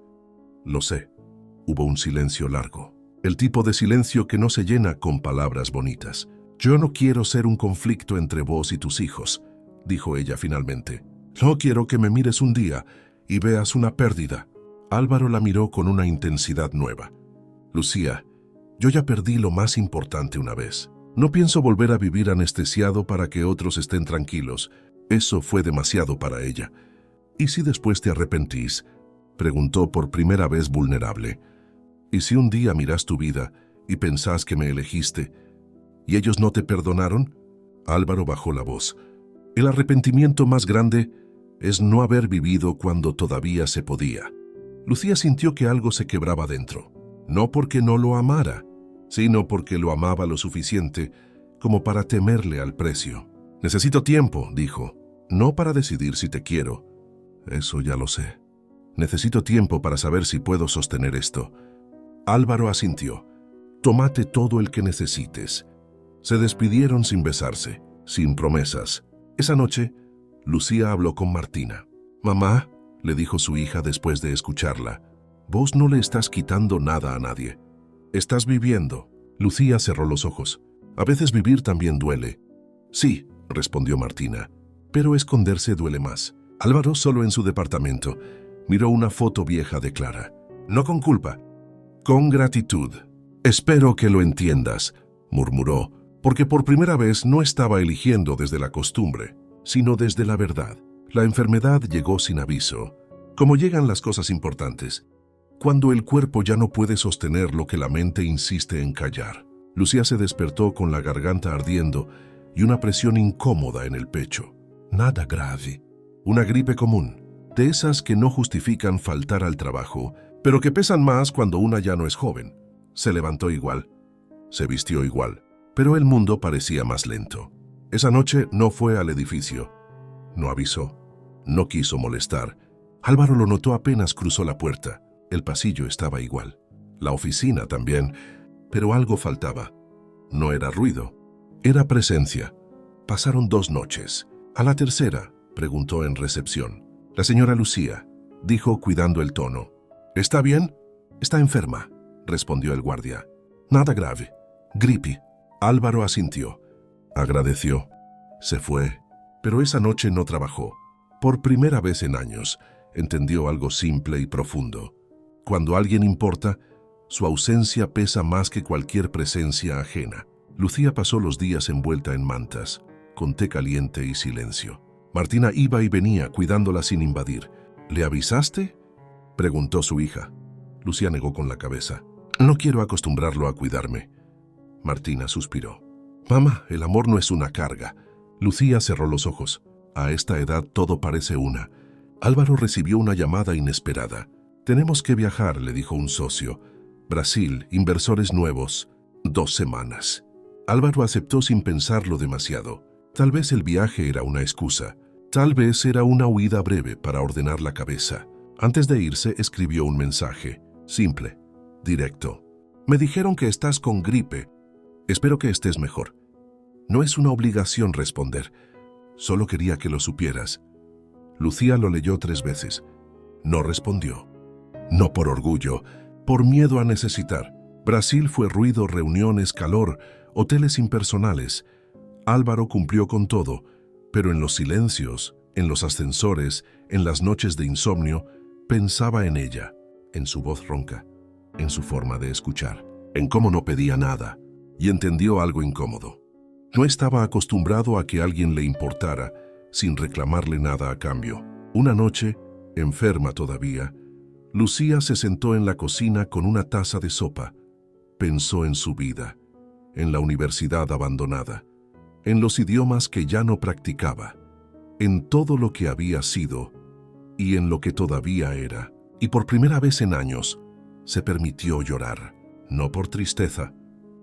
S1: Lo sé. Hubo un silencio largo. El tipo de silencio que no se llena con palabras bonitas. Yo no quiero ser un conflicto entre vos y tus hijos, dijo ella finalmente. No quiero que me mires un día y veas una pérdida. Álvaro la miró con una intensidad nueva. Lucía, yo ya perdí lo más importante una vez. No pienso volver a vivir anestesiado para que otros estén tranquilos. Eso fue demasiado para ella. ¿Y si después te arrepentís?, preguntó por primera vez vulnerable. ¿Y si un día mirás tu vida y pensás que me elegiste y ellos no te perdonaron? Álvaro bajó la voz. El arrepentimiento más grande es no haber vivido cuando todavía se podía. Lucía sintió que algo se quebraba dentro, no porque no lo amara, sino porque lo amaba lo suficiente como para temerle al precio. Necesito tiempo, dijo, no para decidir si te quiero. Eso ya lo sé. Necesito tiempo para saber si puedo sostener esto. Álvaro asintió. Tómate todo el que necesites. Se despidieron sin besarse, sin promesas. Esa noche, Lucía habló con Martina. «Mamá», le dijo su hija después de escucharla, «vos no le estás quitando nada a nadie. Estás viviendo». Lucía cerró los ojos. «A veces vivir también duele». «Sí», respondió Martina, «pero esconderse duele más». Álvaro, solo en su departamento, miró una foto vieja de Clara. «No con culpa, con gratitud». «Espero que lo entiendas», murmuró, porque por primera vez no estaba eligiendo desde la costumbre, sino desde la verdad. La enfermedad llegó sin aviso, como llegan las cosas importantes, cuando el cuerpo ya no puede sostener lo que la mente insiste en callar. Lucía se despertó con la garganta ardiendo y una presión incómoda en el pecho. Nada grave. Una gripe común, de esas que no justifican faltar al trabajo, pero que pesan más cuando una ya no es joven. Se levantó igual, se vistió igual, pero el mundo parecía más lento. Esa noche no fue al edificio, no avisó, no quiso molestar. Álvaro lo notó apenas cruzó la puerta. El pasillo estaba igual, la oficina también, pero algo faltaba. No era ruido, era presencia. Pasaron 2 noches. A la tercera, preguntó en recepción. La señora Lucía, dijo cuidando el tono. ¿Está bien? Está enferma, respondió el guardia. Nada grave. Gripe. Álvaro asintió. Agradeció. Se fue, pero esa noche no trabajó. Por primera vez en años, entendió algo simple y profundo. Cuando alguien importa, su ausencia pesa más que cualquier presencia ajena. Lucía pasó los días envuelta en mantas, con té caliente y silencio. Martina iba y venía, cuidándola sin invadir. ¿Le avisaste?, preguntó su hija. Lucía negó con la cabeza. No quiero acostumbrarlo a cuidarme. Martina suspiró. Mamá, el amor no es una carga. Lucía cerró los ojos. A esta edad todo parece una. Álvaro recibió una llamada inesperada. Tenemos que viajar, le dijo un socio. Brasil, inversores nuevos. 2 semanas. Álvaro aceptó sin pensarlo demasiado. Tal vez el viaje era una excusa. Tal vez era una huida breve para ordenar la cabeza. Antes de irse, escribió un mensaje. Simple, directo. Me dijeron que estás con gripe. Espero que estés mejor. No es una obligación responder. Solo quería que lo supieras. Lucía lo leyó 3 veces. No respondió. No por orgullo, por miedo a necesitar. Brasil fue ruido, reuniones, calor, hoteles impersonales. Álvaro cumplió con todo, pero en los silencios, en los ascensores, en las noches de insomnio, pensaba en ella, en su voz ronca, en su forma de escuchar, en cómo no pedía nada, y entendió algo incómodo. No estaba acostumbrado a que alguien le importara, sin reclamarle nada a cambio. Una noche, enferma todavía, Lucía se sentó en la cocina con una taza de sopa. Pensó en su vida, en la universidad abandonada, en los idiomas que ya no practicaba, en todo lo que había sido y en lo que todavía era. Y por primera vez en años, se permitió llorar, no por tristeza,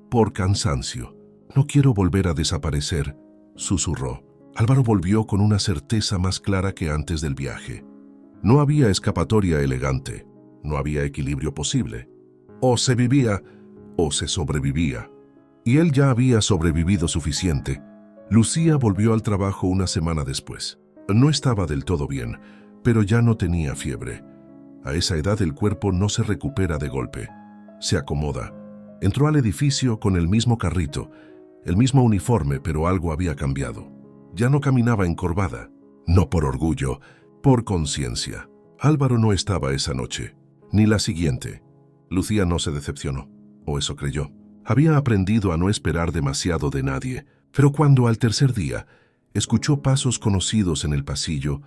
S1: por cansancio. No quiero volver a desaparecer, susurró. Álvaro volvió con una certeza más clara que antes del viaje. No había escapatoria elegante, no había equilibrio posible. O se vivía o se sobrevivía. Y él ya había sobrevivido suficiente. Lucía volvió al trabajo una semana después. No estaba del todo bien, pero ya no tenía fiebre. A esa edad el cuerpo no se recupera de golpe. Se acomoda. Entró al edificio con el mismo carrito, el mismo uniforme, pero algo había cambiado. Ya no caminaba encorvada. No por orgullo, por conciencia. Álvaro no estaba esa noche, ni la siguiente. Lucía no se decepcionó, o eso creyó. Había aprendido a no esperar demasiado de nadie, pero cuando al tercer día escuchó pasos conocidos en el pasillo,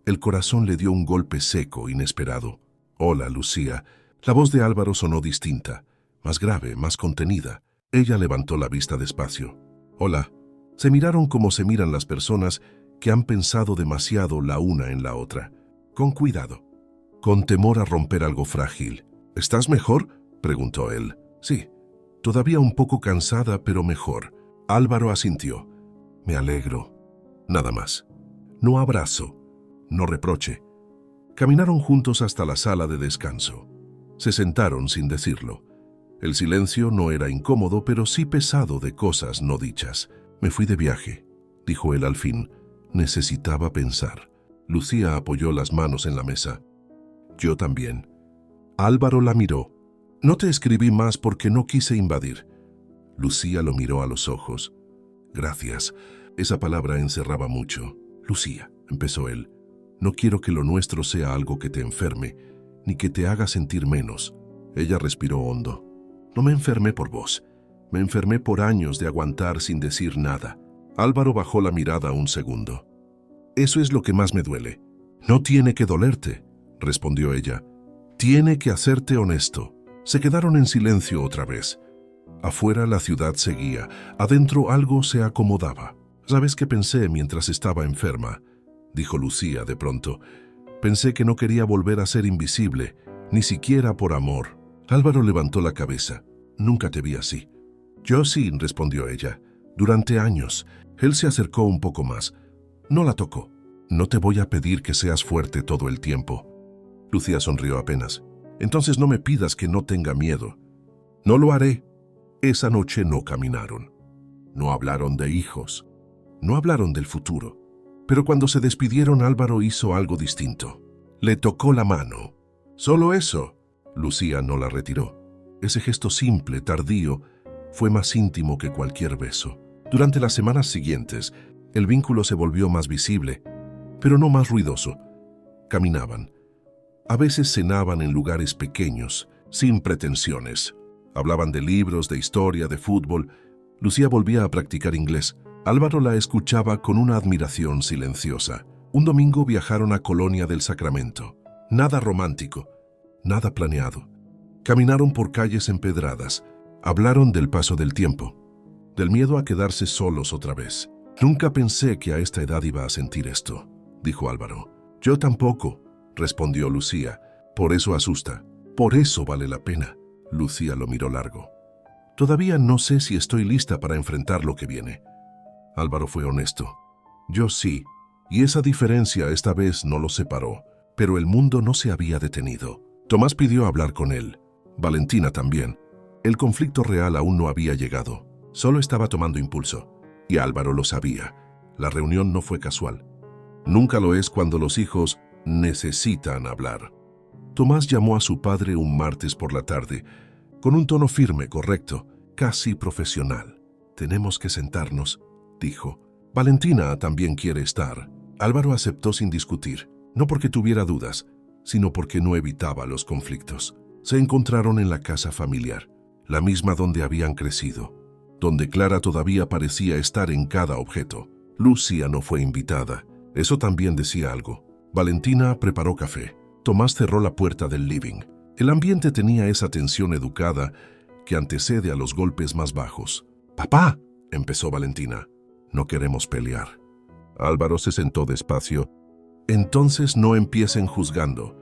S1: el corazón le dio un golpe seco, inesperado. «Hola, Lucía». La voz de Álvaro sonó distinta, más grave, más contenida. Ella levantó la vista despacio. «Hola». Se miraron como se miran las personas que han pensado demasiado la una en la otra. Con cuidado, con temor a romper algo frágil. «¿Estás mejor?», preguntó él. «Sí, todavía un poco cansada, pero mejor». Álvaro asintió. «Me alegro». Nada más. No abrazo, no reproche. Caminaron juntos hasta la sala de descanso. Se sentaron sin decirlo. El silencio no era incómodo, pero sí pesado de cosas no dichas. «Me fui de viaje», dijo él al fin. Necesitaba pensar. Lucía apoyó las manos en la mesa. «Yo también». Álvaro la miró. «No te escribí más porque no quise invadir». Lucía lo miró a los ojos. «Gracias». Esa palabra encerraba mucho. «Lucía», empezó él, «no quiero que lo nuestro sea algo que te enferme, ni que te haga sentir menos». Ella respiró hondo. «No me enfermé por vos. Me enfermé por años de aguantar sin decir nada». Álvaro bajó la mirada un segundo. «Eso es lo que más me duele». «No tiene que dolerte», respondió ella. «Tiene que hacerte honesto». Se quedaron en silencio otra vez. Afuera la ciudad seguía. Adentro algo se acomodaba. «¿Sabes qué pensé mientras estaba enferma?», dijo Lucía de pronto. «Pensé que no quería volver a ser invisible, ni siquiera por amor». Álvaro levantó la cabeza. «Nunca te vi así». «Yo sí», respondió ella. «Durante años». Él se acercó un poco más. No la tocó. «No te voy a pedir que seas fuerte todo el tiempo». Lucía sonrió apenas. «Entonces no me pidas que no tenga miedo». «No lo haré». Esa noche no caminaron. No hablaron de hijos. No hablaron del futuro. Pero cuando se despidieron, Álvaro hizo algo distinto. Le tocó la mano. Solo eso. Lucía no la retiró. Ese gesto simple, tardío, fue más íntimo que cualquier beso. Durante las semanas siguientes, el vínculo se volvió más visible, pero no más ruidoso. Caminaban. A veces cenaban en lugares pequeños, sin pretensiones. Hablaban de libros, de historia, de fútbol. Lucía volvía a practicar inglés. Álvaro la escuchaba con una admiración silenciosa. Un domingo viajaron a Colonia del Sacramento. Nada romántico, nada planeado. Caminaron por calles empedradas. Hablaron del paso del tiempo, del miedo a quedarse solos otra vez. «Nunca pensé que a esta edad iba a sentir esto», dijo Álvaro. «Yo tampoco», respondió Lucía. «Por eso asusta. Por eso vale la pena». Lucía lo miró largo. «Todavía no sé si estoy lista para enfrentar lo que viene». Álvaro fue honesto. «Yo sí». Y esa diferencia esta vez no los separó. Pero el mundo no se había detenido. Tomás pidió hablar con él. Valentina también. El conflicto real aún no había llegado. Solo estaba tomando impulso. Y Álvaro lo sabía. La reunión no fue casual. Nunca lo es cuando los hijos necesitan hablar. Tomás llamó a su padre un martes por la tarde, con un tono firme, correcto, casi profesional. «Tenemos que sentarnos», dijo. «Valentina también quiere estar». Álvaro aceptó sin discutir, no porque tuviera dudas, sino porque no evitaba los conflictos. Se encontraron en la casa familiar, la misma donde habían crecido, donde Clara todavía parecía estar en cada objeto. Lucía no fue invitada. Eso también decía algo. Valentina preparó café. Tomás cerró la puerta del living. El ambiente tenía esa tensión educada que antecede a los golpes más bajos. «Papá», empezó Valentina, «no queremos pelear». Álvaro se sentó despacio. «Entonces no empiecen juzgando».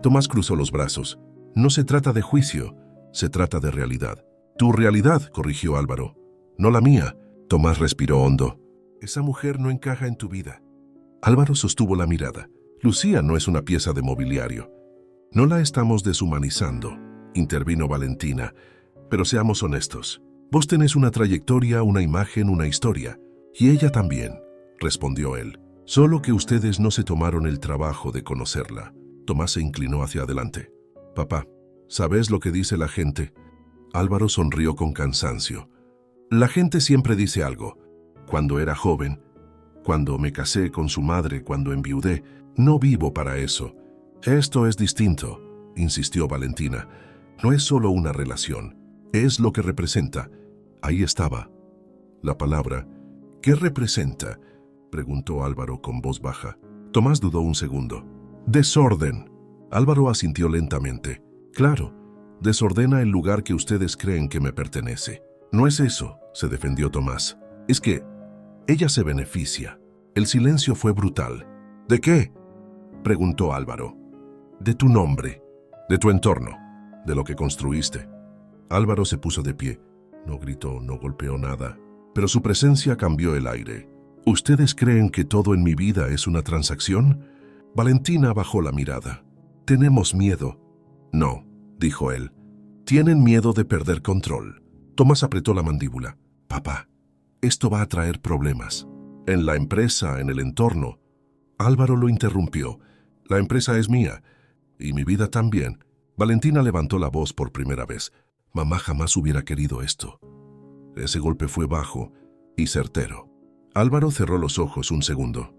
S1: Tomás cruzó los brazos. «No se trata de juicio, se trata de realidad». «Tu realidad», corrigió Álvaro, «no la mía». Tomás respiró hondo. «Esa mujer no encaja en tu vida». Álvaro sostuvo la mirada. «Lucía no es una pieza de mobiliario». «No la estamos deshumanizando», intervino Valentina. «Pero seamos honestos. Vos tenés una trayectoria, una imagen, una historia. Y ella también», respondió él. «Solo que ustedes no se tomaron el trabajo de conocerla». Tomás se inclinó hacia adelante. «Papá, ¿sabes lo que dice la gente?» Álvaro sonrió con cansancio. «La gente siempre dice algo. Cuando era joven, cuando me casé con su madre, cuando enviudé, no vivo para eso». «Esto es distinto», insistió Valentina. «No es solo una relación, Es lo que representa. Ahí estaba. La palabra. ¿Qué representa?, preguntó Álvaro con voz baja. Tomás dudó un segundo. Desorden. Álvaro asintió lentamente. Claro, desordena el lugar que ustedes creen que me pertenece. No es eso, se defendió Tomás. Es que ella se beneficia. El silencio fue brutal. ¿De qué?, preguntó Álvaro. De tu nombre, de tu entorno, de lo que construiste. Álvaro se puso de pie. No gritó, no golpeó nada, pero su presencia cambió el aire. ¿Ustedes creen que todo en mi vida es una transacción? Valentina bajó la mirada. Tenemos miedo. No, dijo él. Tienen miedo de perder control. Tomás apretó la mandíbula. Papá, esto va a traer problemas. En la empresa, en el entorno. Álvaro lo interrumpió. La empresa es mía, y mi vida también. Valentina levantó la voz por primera vez. Mamá jamás hubiera querido esto. Ese golpe fue bajo y certero. Álvaro cerró los ojos un segundo.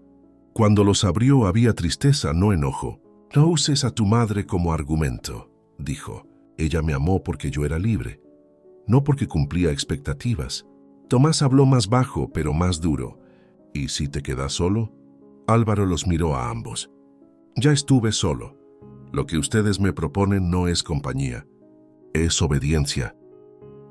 S1: Cuando los abrió había tristeza, no enojo. No uses a tu madre como argumento, dijo. Ella me amó porque yo era libre, no porque cumplía expectativas. Tomás habló más bajo, pero más duro. ¿Y si te quedas solo? Álvaro los miró a ambos. Ya estuve solo. Lo que ustedes me proponen no es compañía, es obediencia.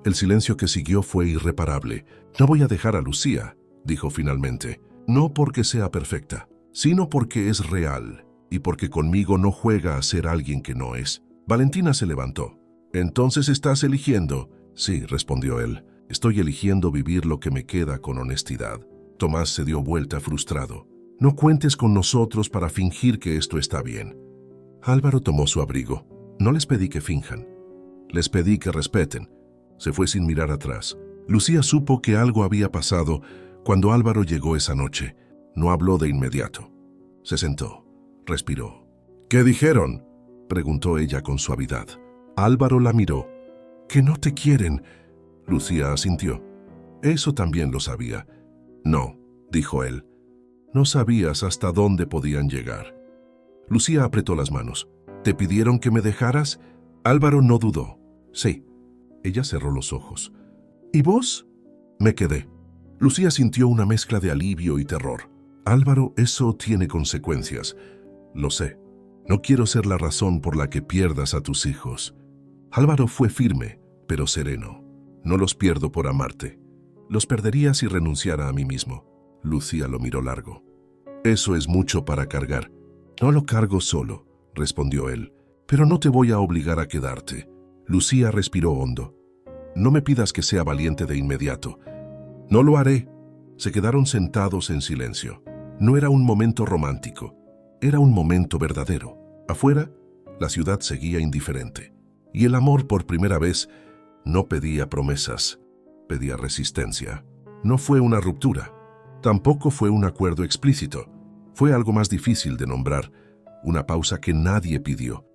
S1: El silencio que siguió fue irreparable. No voy a dejar a Lucía, dijo finalmente. No porque sea perfecta, sino porque es real y porque conmigo no juega a ser alguien que no es. Valentina se levantó. ¿Entonces estás eligiendo? Sí, respondió él. Estoy eligiendo vivir lo que me queda con honestidad. Tomás se dio vuelta frustrado. No cuentes con nosotros para fingir que esto está bien. Álvaro tomó su abrigo. No les pedí que finjan. Les pedí que respeten. Se fue sin mirar atrás. Lucía supo que algo había pasado cuando Álvaro llegó esa noche. No habló de inmediato. Se sentó. Respiró. ¿Qué dijeron?, preguntó ella con suavidad. Álvaro la miró. Que no te quieren. Lucía asintió. Eso también lo sabía. No, dijo él. No sabías hasta dónde podían llegar. Lucía apretó las manos. ¿Te pidieron que me dejaras? Álvaro no dudó. Sí. Ella cerró los ojos. ¿Y vos? Me quedé. Lucía sintió una mezcla de alivio y terror. Álvaro, eso tiene consecuencias. Lo sé. No quiero ser la razón por la que pierdas a tus hijos. Álvaro fue firme, pero sereno. No los pierdo por amarte. Los perdería si renunciara a mí mismo. Lucía lo miró largo. Eso es mucho para cargar. No lo cargo solo, respondió él, pero no te voy a obligar a quedarte. Lucía respiró hondo. No me pidas que sea valiente de inmediato. No lo haré. Se quedaron sentados en silencio. No era un momento romántico, era un momento verdadero. Afuera, la ciudad seguía indiferente. Y el amor, por primera vez, no pedía promesas, pedía resistencia. No fue una ruptura, tampoco fue un acuerdo explícito. Fue algo más difícil de nombrar, una pausa que nadie pidió.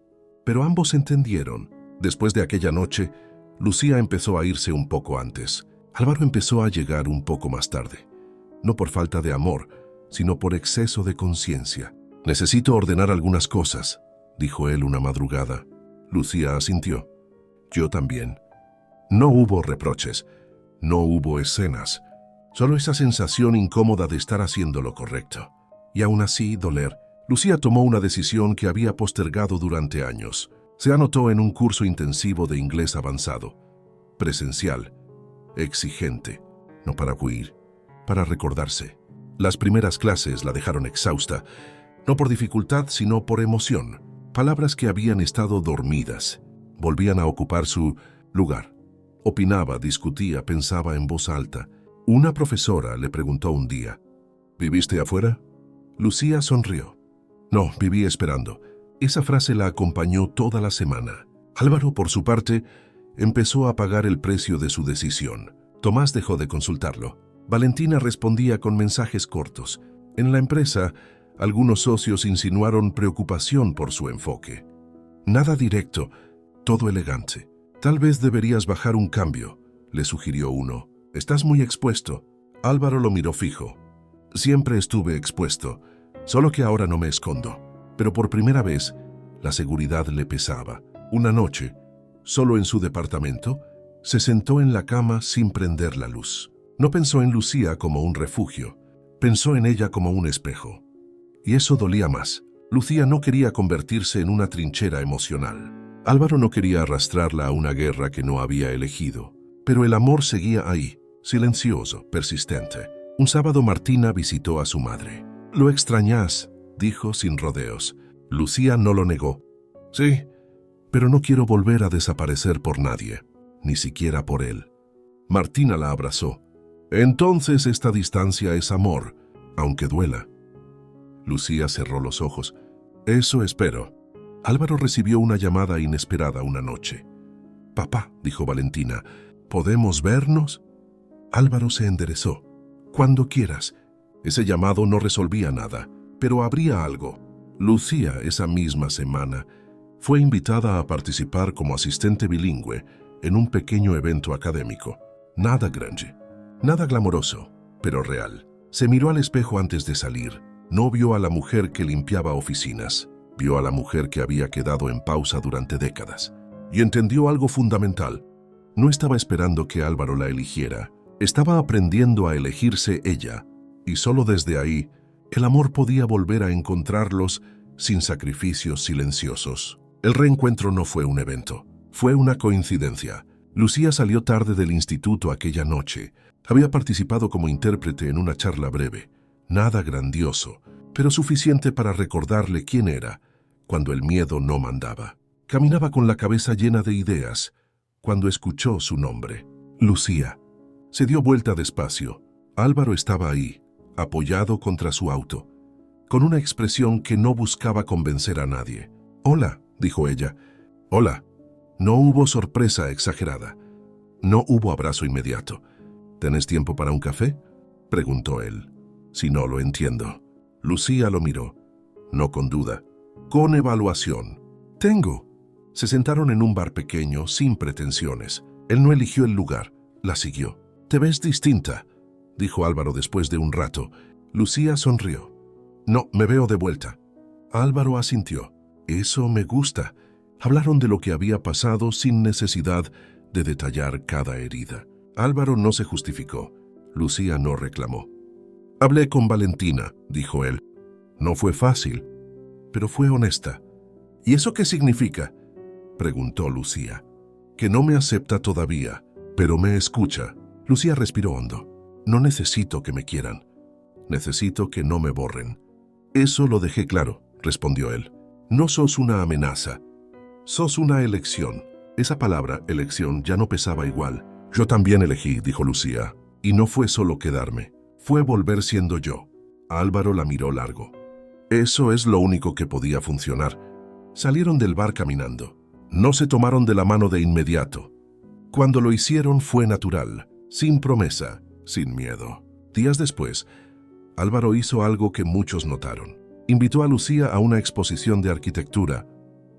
S1: Pero ambos entendieron. Después de aquella noche, Lucía empezó a irse un poco antes. Álvaro empezó a llegar un poco más tarde. No por falta de amor, sino por exceso de conciencia. Necesito ordenar algunas cosas, dijo él una madrugada. Lucía asintió. Yo también. No hubo reproches, no hubo escenas, solo esa sensación incómoda de estar haciendo lo correcto. Y aún así, doler. Lucía tomó una decisión que había postergado durante años. Se anotó en un curso intensivo de inglés avanzado, presencial, exigente, no para huir, para recordarse. Las primeras clases la dejaron exhausta, no por dificultad, sino por emoción. Palabras que habían estado dormidas volvían a ocupar su lugar. Opinaba, discutía, pensaba en voz alta. Una profesora le preguntó un día, ¿viviste afuera? Lucía sonrió. No, viví esperando. Esa frase la acompañó toda la semana. Álvaro, por su parte, empezó a pagar el precio de su decisión. Tomás dejó de consultarlo. Valentina respondía con mensajes cortos. En la empresa, algunos socios insinuaron preocupación por su enfoque. Nada directo, todo elegante. Tal vez deberías bajar un cambio, le sugirió uno. Estás muy expuesto. Álvaro lo miró fijo. Siempre estuve expuesto, solo que ahora no me escondo. Pero por primera vez, la seguridad le pesaba. Una noche, solo en su departamento, Se sentó en la cama sin prender la luz. No pensó en Lucía como un refugio, pensó en ella como un espejo. Y eso dolía más. Lucía no quería convertirse en una trinchera emocional. Álvaro no quería arrastrarla a una guerra que no había elegido. Pero el amor seguía ahí, silencioso, persistente. Un sábado Martina visitó a su madre. «Lo extrañás», dijo sin rodeos. Lucía no lo negó. «Sí, pero no quiero volver a desaparecer por nadie, ni siquiera por él». Martina la abrazó. «Entonces esta distancia es amor, aunque duela». Lucía cerró los ojos. «Eso espero». Álvaro recibió una llamada inesperada una noche. «Papá», dijo Valentina, «¿podemos vernos?» Álvaro se enderezó. «Cuando quieras». Ese llamado no resolvía nada, pero habría algo. Lucía, esa misma semana, fue invitada a participar como asistente bilingüe en un pequeño evento académico. Nada grande, nada glamoroso, pero real. Se miró al espejo antes de salir. No vio a la mujer que limpiaba oficinas, vio a la mujer que había quedado en pausa durante décadas. Y entendió algo fundamental. No estaba esperando que Álvaro la eligiera, estaba aprendiendo a elegirse ella, y solo desde ahí, el amor podía volver a encontrarlos sin sacrificios silenciosos. El reencuentro no fue un evento, fue una coincidencia. Lucía salió tarde del instituto aquella noche. Había participado como intérprete en una charla breve. Nada grandioso, pero suficiente para recordarle quién era cuando el miedo no mandaba. Caminaba con la cabeza llena de ideas cuando escuchó su nombre. Lucía. Se dio vuelta despacio. Álvaro estaba ahí, apoyado contra su auto, con una expresión que no buscaba convencer a nadie. «Hola», dijo ella. «Hola». No hubo sorpresa exagerada. No hubo abrazo inmediato. «¿Tenés tiempo para un café?», preguntó él. «Si no, lo entiendo». Lucía lo miró, no con duda, con evaluación. «Tengo». Se sentaron en un bar pequeño, sin pretensiones. Él no eligió el lugar, la siguió. «Te ves distinta», dijo Álvaro después de un rato. Lucía sonrió. «No, me veo de vuelta». Álvaro asintió. «Eso me gusta». Hablaron de lo que había pasado sin necesidad de detallar cada herida. Álvaro no se justificó. Lucía no reclamó. «Hablé con Valentina», dijo él. «No fue fácil, pero fue honesta». «¿Y eso qué significa?», preguntó Lucía. «Que no me acepta todavía, pero me escucha». Lucía respiró hondo. «No necesito que me quieran. Necesito que no me borren». «Eso lo dejé claro», respondió él. «No sos una amenaza. Sos una elección». Esa palabra, elección, ya no pesaba igual. «Yo también elegí», dijo Lucía. «Y no fue solo quedarme. Fue volver siendo yo». Álvaro la miró largo. Eso es lo único que podía funcionar. Salieron del bar caminando. No se tomaron de la mano de inmediato. Cuando lo hicieron fue natural, sin promesa, sin miedo. Días después, Álvaro hizo algo que muchos notaron. Invitó a Lucía a una exposición de arquitectura,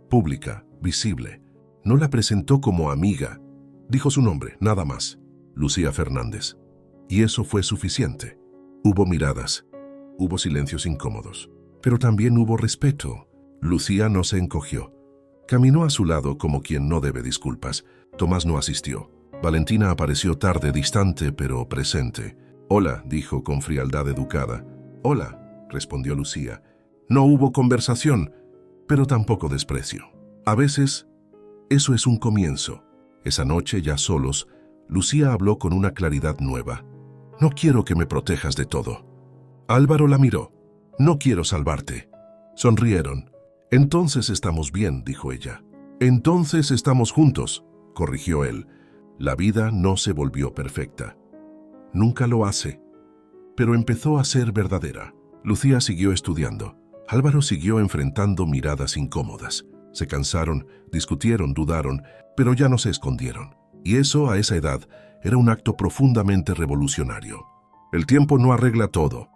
S1: pública, visible. No la presentó como amiga. Dijo su nombre, nada más. Lucía Fernández. Y eso fue suficiente. Hubo miradas, hubo silencios incómodos, pero también hubo respeto. Lucía no se encogió. Caminó a su lado como quien no debe disculpas. Tomás no asistió. Valentina apareció tarde, distante, pero presente. «Hola», dijo con frialdad educada. «Hola», respondió Lucía. No hubo conversación, pero tampoco desprecio. A veces, eso es un comienzo. Esa noche, ya solos, Lucía habló con una claridad nueva. «No quiero que me protejas de todo». Álvaro la miró. «No quiero salvarte». Sonrieron. «Entonces estamos bien», dijo ella. «Entonces estamos juntos», corrigió él. La vida no se volvió perfecta. Nunca lo hace. Pero empezó a ser verdadera. Lucía siguió estudiando. Álvaro siguió enfrentando miradas incómodas. Se cansaron, discutieron, dudaron, pero ya no se escondieron. Y eso, a esa edad, era un acto profundamente revolucionario. El tiempo no arregla todo,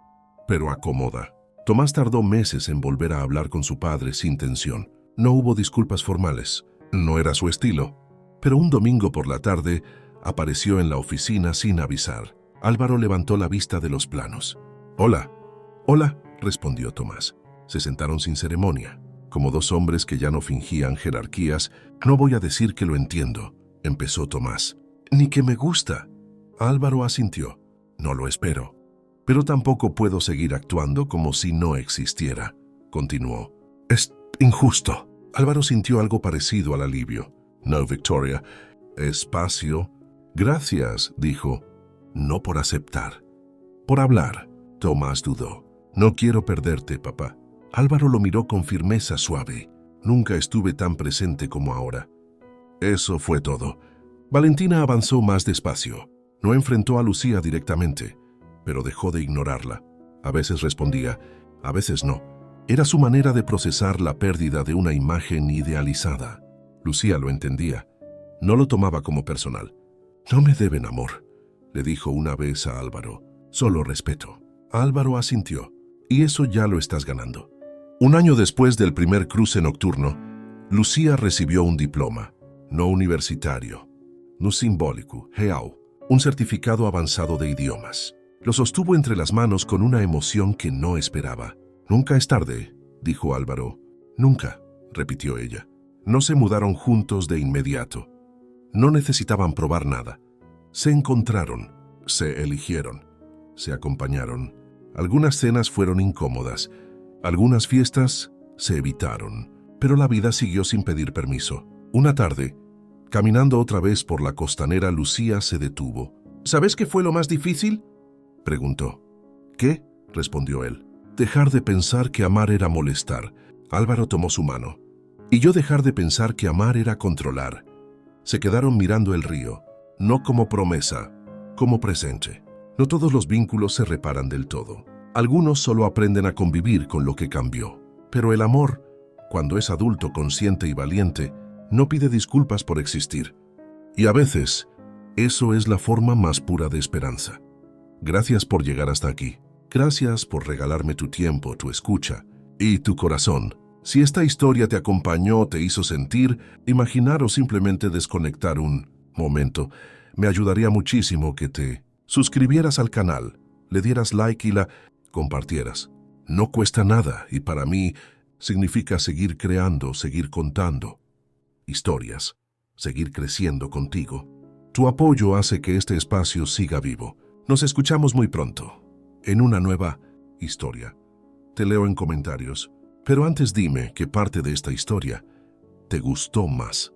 S1: pero acomoda. Tomás tardó meses en volver a hablar con su padre sin tensión. No hubo disculpas formales. No era su estilo. Pero un domingo por la tarde apareció en la oficina sin avisar. Álvaro levantó la vista de los planos. «Hola». «Hola», respondió Tomás. Se sentaron sin ceremonia, como dos hombres que ya no fingían jerarquías. «No voy a decir que lo entiendo», empezó Tomás. Ni que me gusta. Álvaro asintió. No lo espero. Pero tampoco puedo seguir actuando como si no existiera, continuó. Es injusto. Álvaro sintió algo parecido al alivio. No, Victoria. Espacio. Gracias, dijo. No por aceptar. Por hablar. Tomás dudó. No quiero perderte, papá. Álvaro lo miró con firmeza suave. Nunca estuve tan presente como ahora. Eso fue todo. Valentina avanzó más despacio. No enfrentó a Lucía directamente, pero dejó de ignorarla. A veces respondía, a veces no. Era su manera de procesar la pérdida de una imagen idealizada. Lucía lo entendía. No lo tomaba como personal. No me deben amor, le dijo una vez a Álvaro. Solo respeto. Álvaro asintió. Y eso ya lo estás ganando. Un año después del primer cruce nocturno, Lucía recibió un diploma, no universitario, no simbólico, real, un certificado avanzado de idiomas. Lo sostuvo entre las manos con una emoción que no esperaba. Nunca es tarde, dijo Álvaro. Nunca, repitió ella. No se mudaron juntos de inmediato. No necesitaban probar nada. Se encontraron, se eligieron, se acompañaron. Algunas cenas fueron incómodas, algunas fiestas se evitaron, pero la vida siguió sin pedir permiso. Una tarde, caminando otra vez por la costanera, Lucía se detuvo. ¿Sabes qué fue lo más difícil?, preguntó. ¿Qué?, respondió él. Dejar de pensar que amar era molestar. Álvaro tomó su mano. Y yo dejar de pensar que amar era controlar. Se quedaron mirando el río, no como promesa, como presente. No todos los vínculos se reparan del todo. Algunos solo aprenden a convivir con lo que cambió. Pero el amor, cuando es adulto, consciente y valiente, no pide disculpas por existir. Y a veces, eso es la forma más pura de esperanza. Gracias por llegar hasta aquí. Gracias por regalarme tu tiempo, tu escucha y tu corazón. Si esta historia te acompañó, te hizo sentir, imaginar o simplemente desconectar un momento, me ayudaría muchísimo que te suscribieras al canal, le dieras like y la compartieras. No cuesta nada y para mí significa seguir creando, seguir contando historias, seguir creciendo contigo. Tu apoyo hace que este espacio siga vivo. Nos escuchamos muy pronto, en una nueva historia. Te leo en comentarios, pero antes dime qué parte de esta historia te gustó más.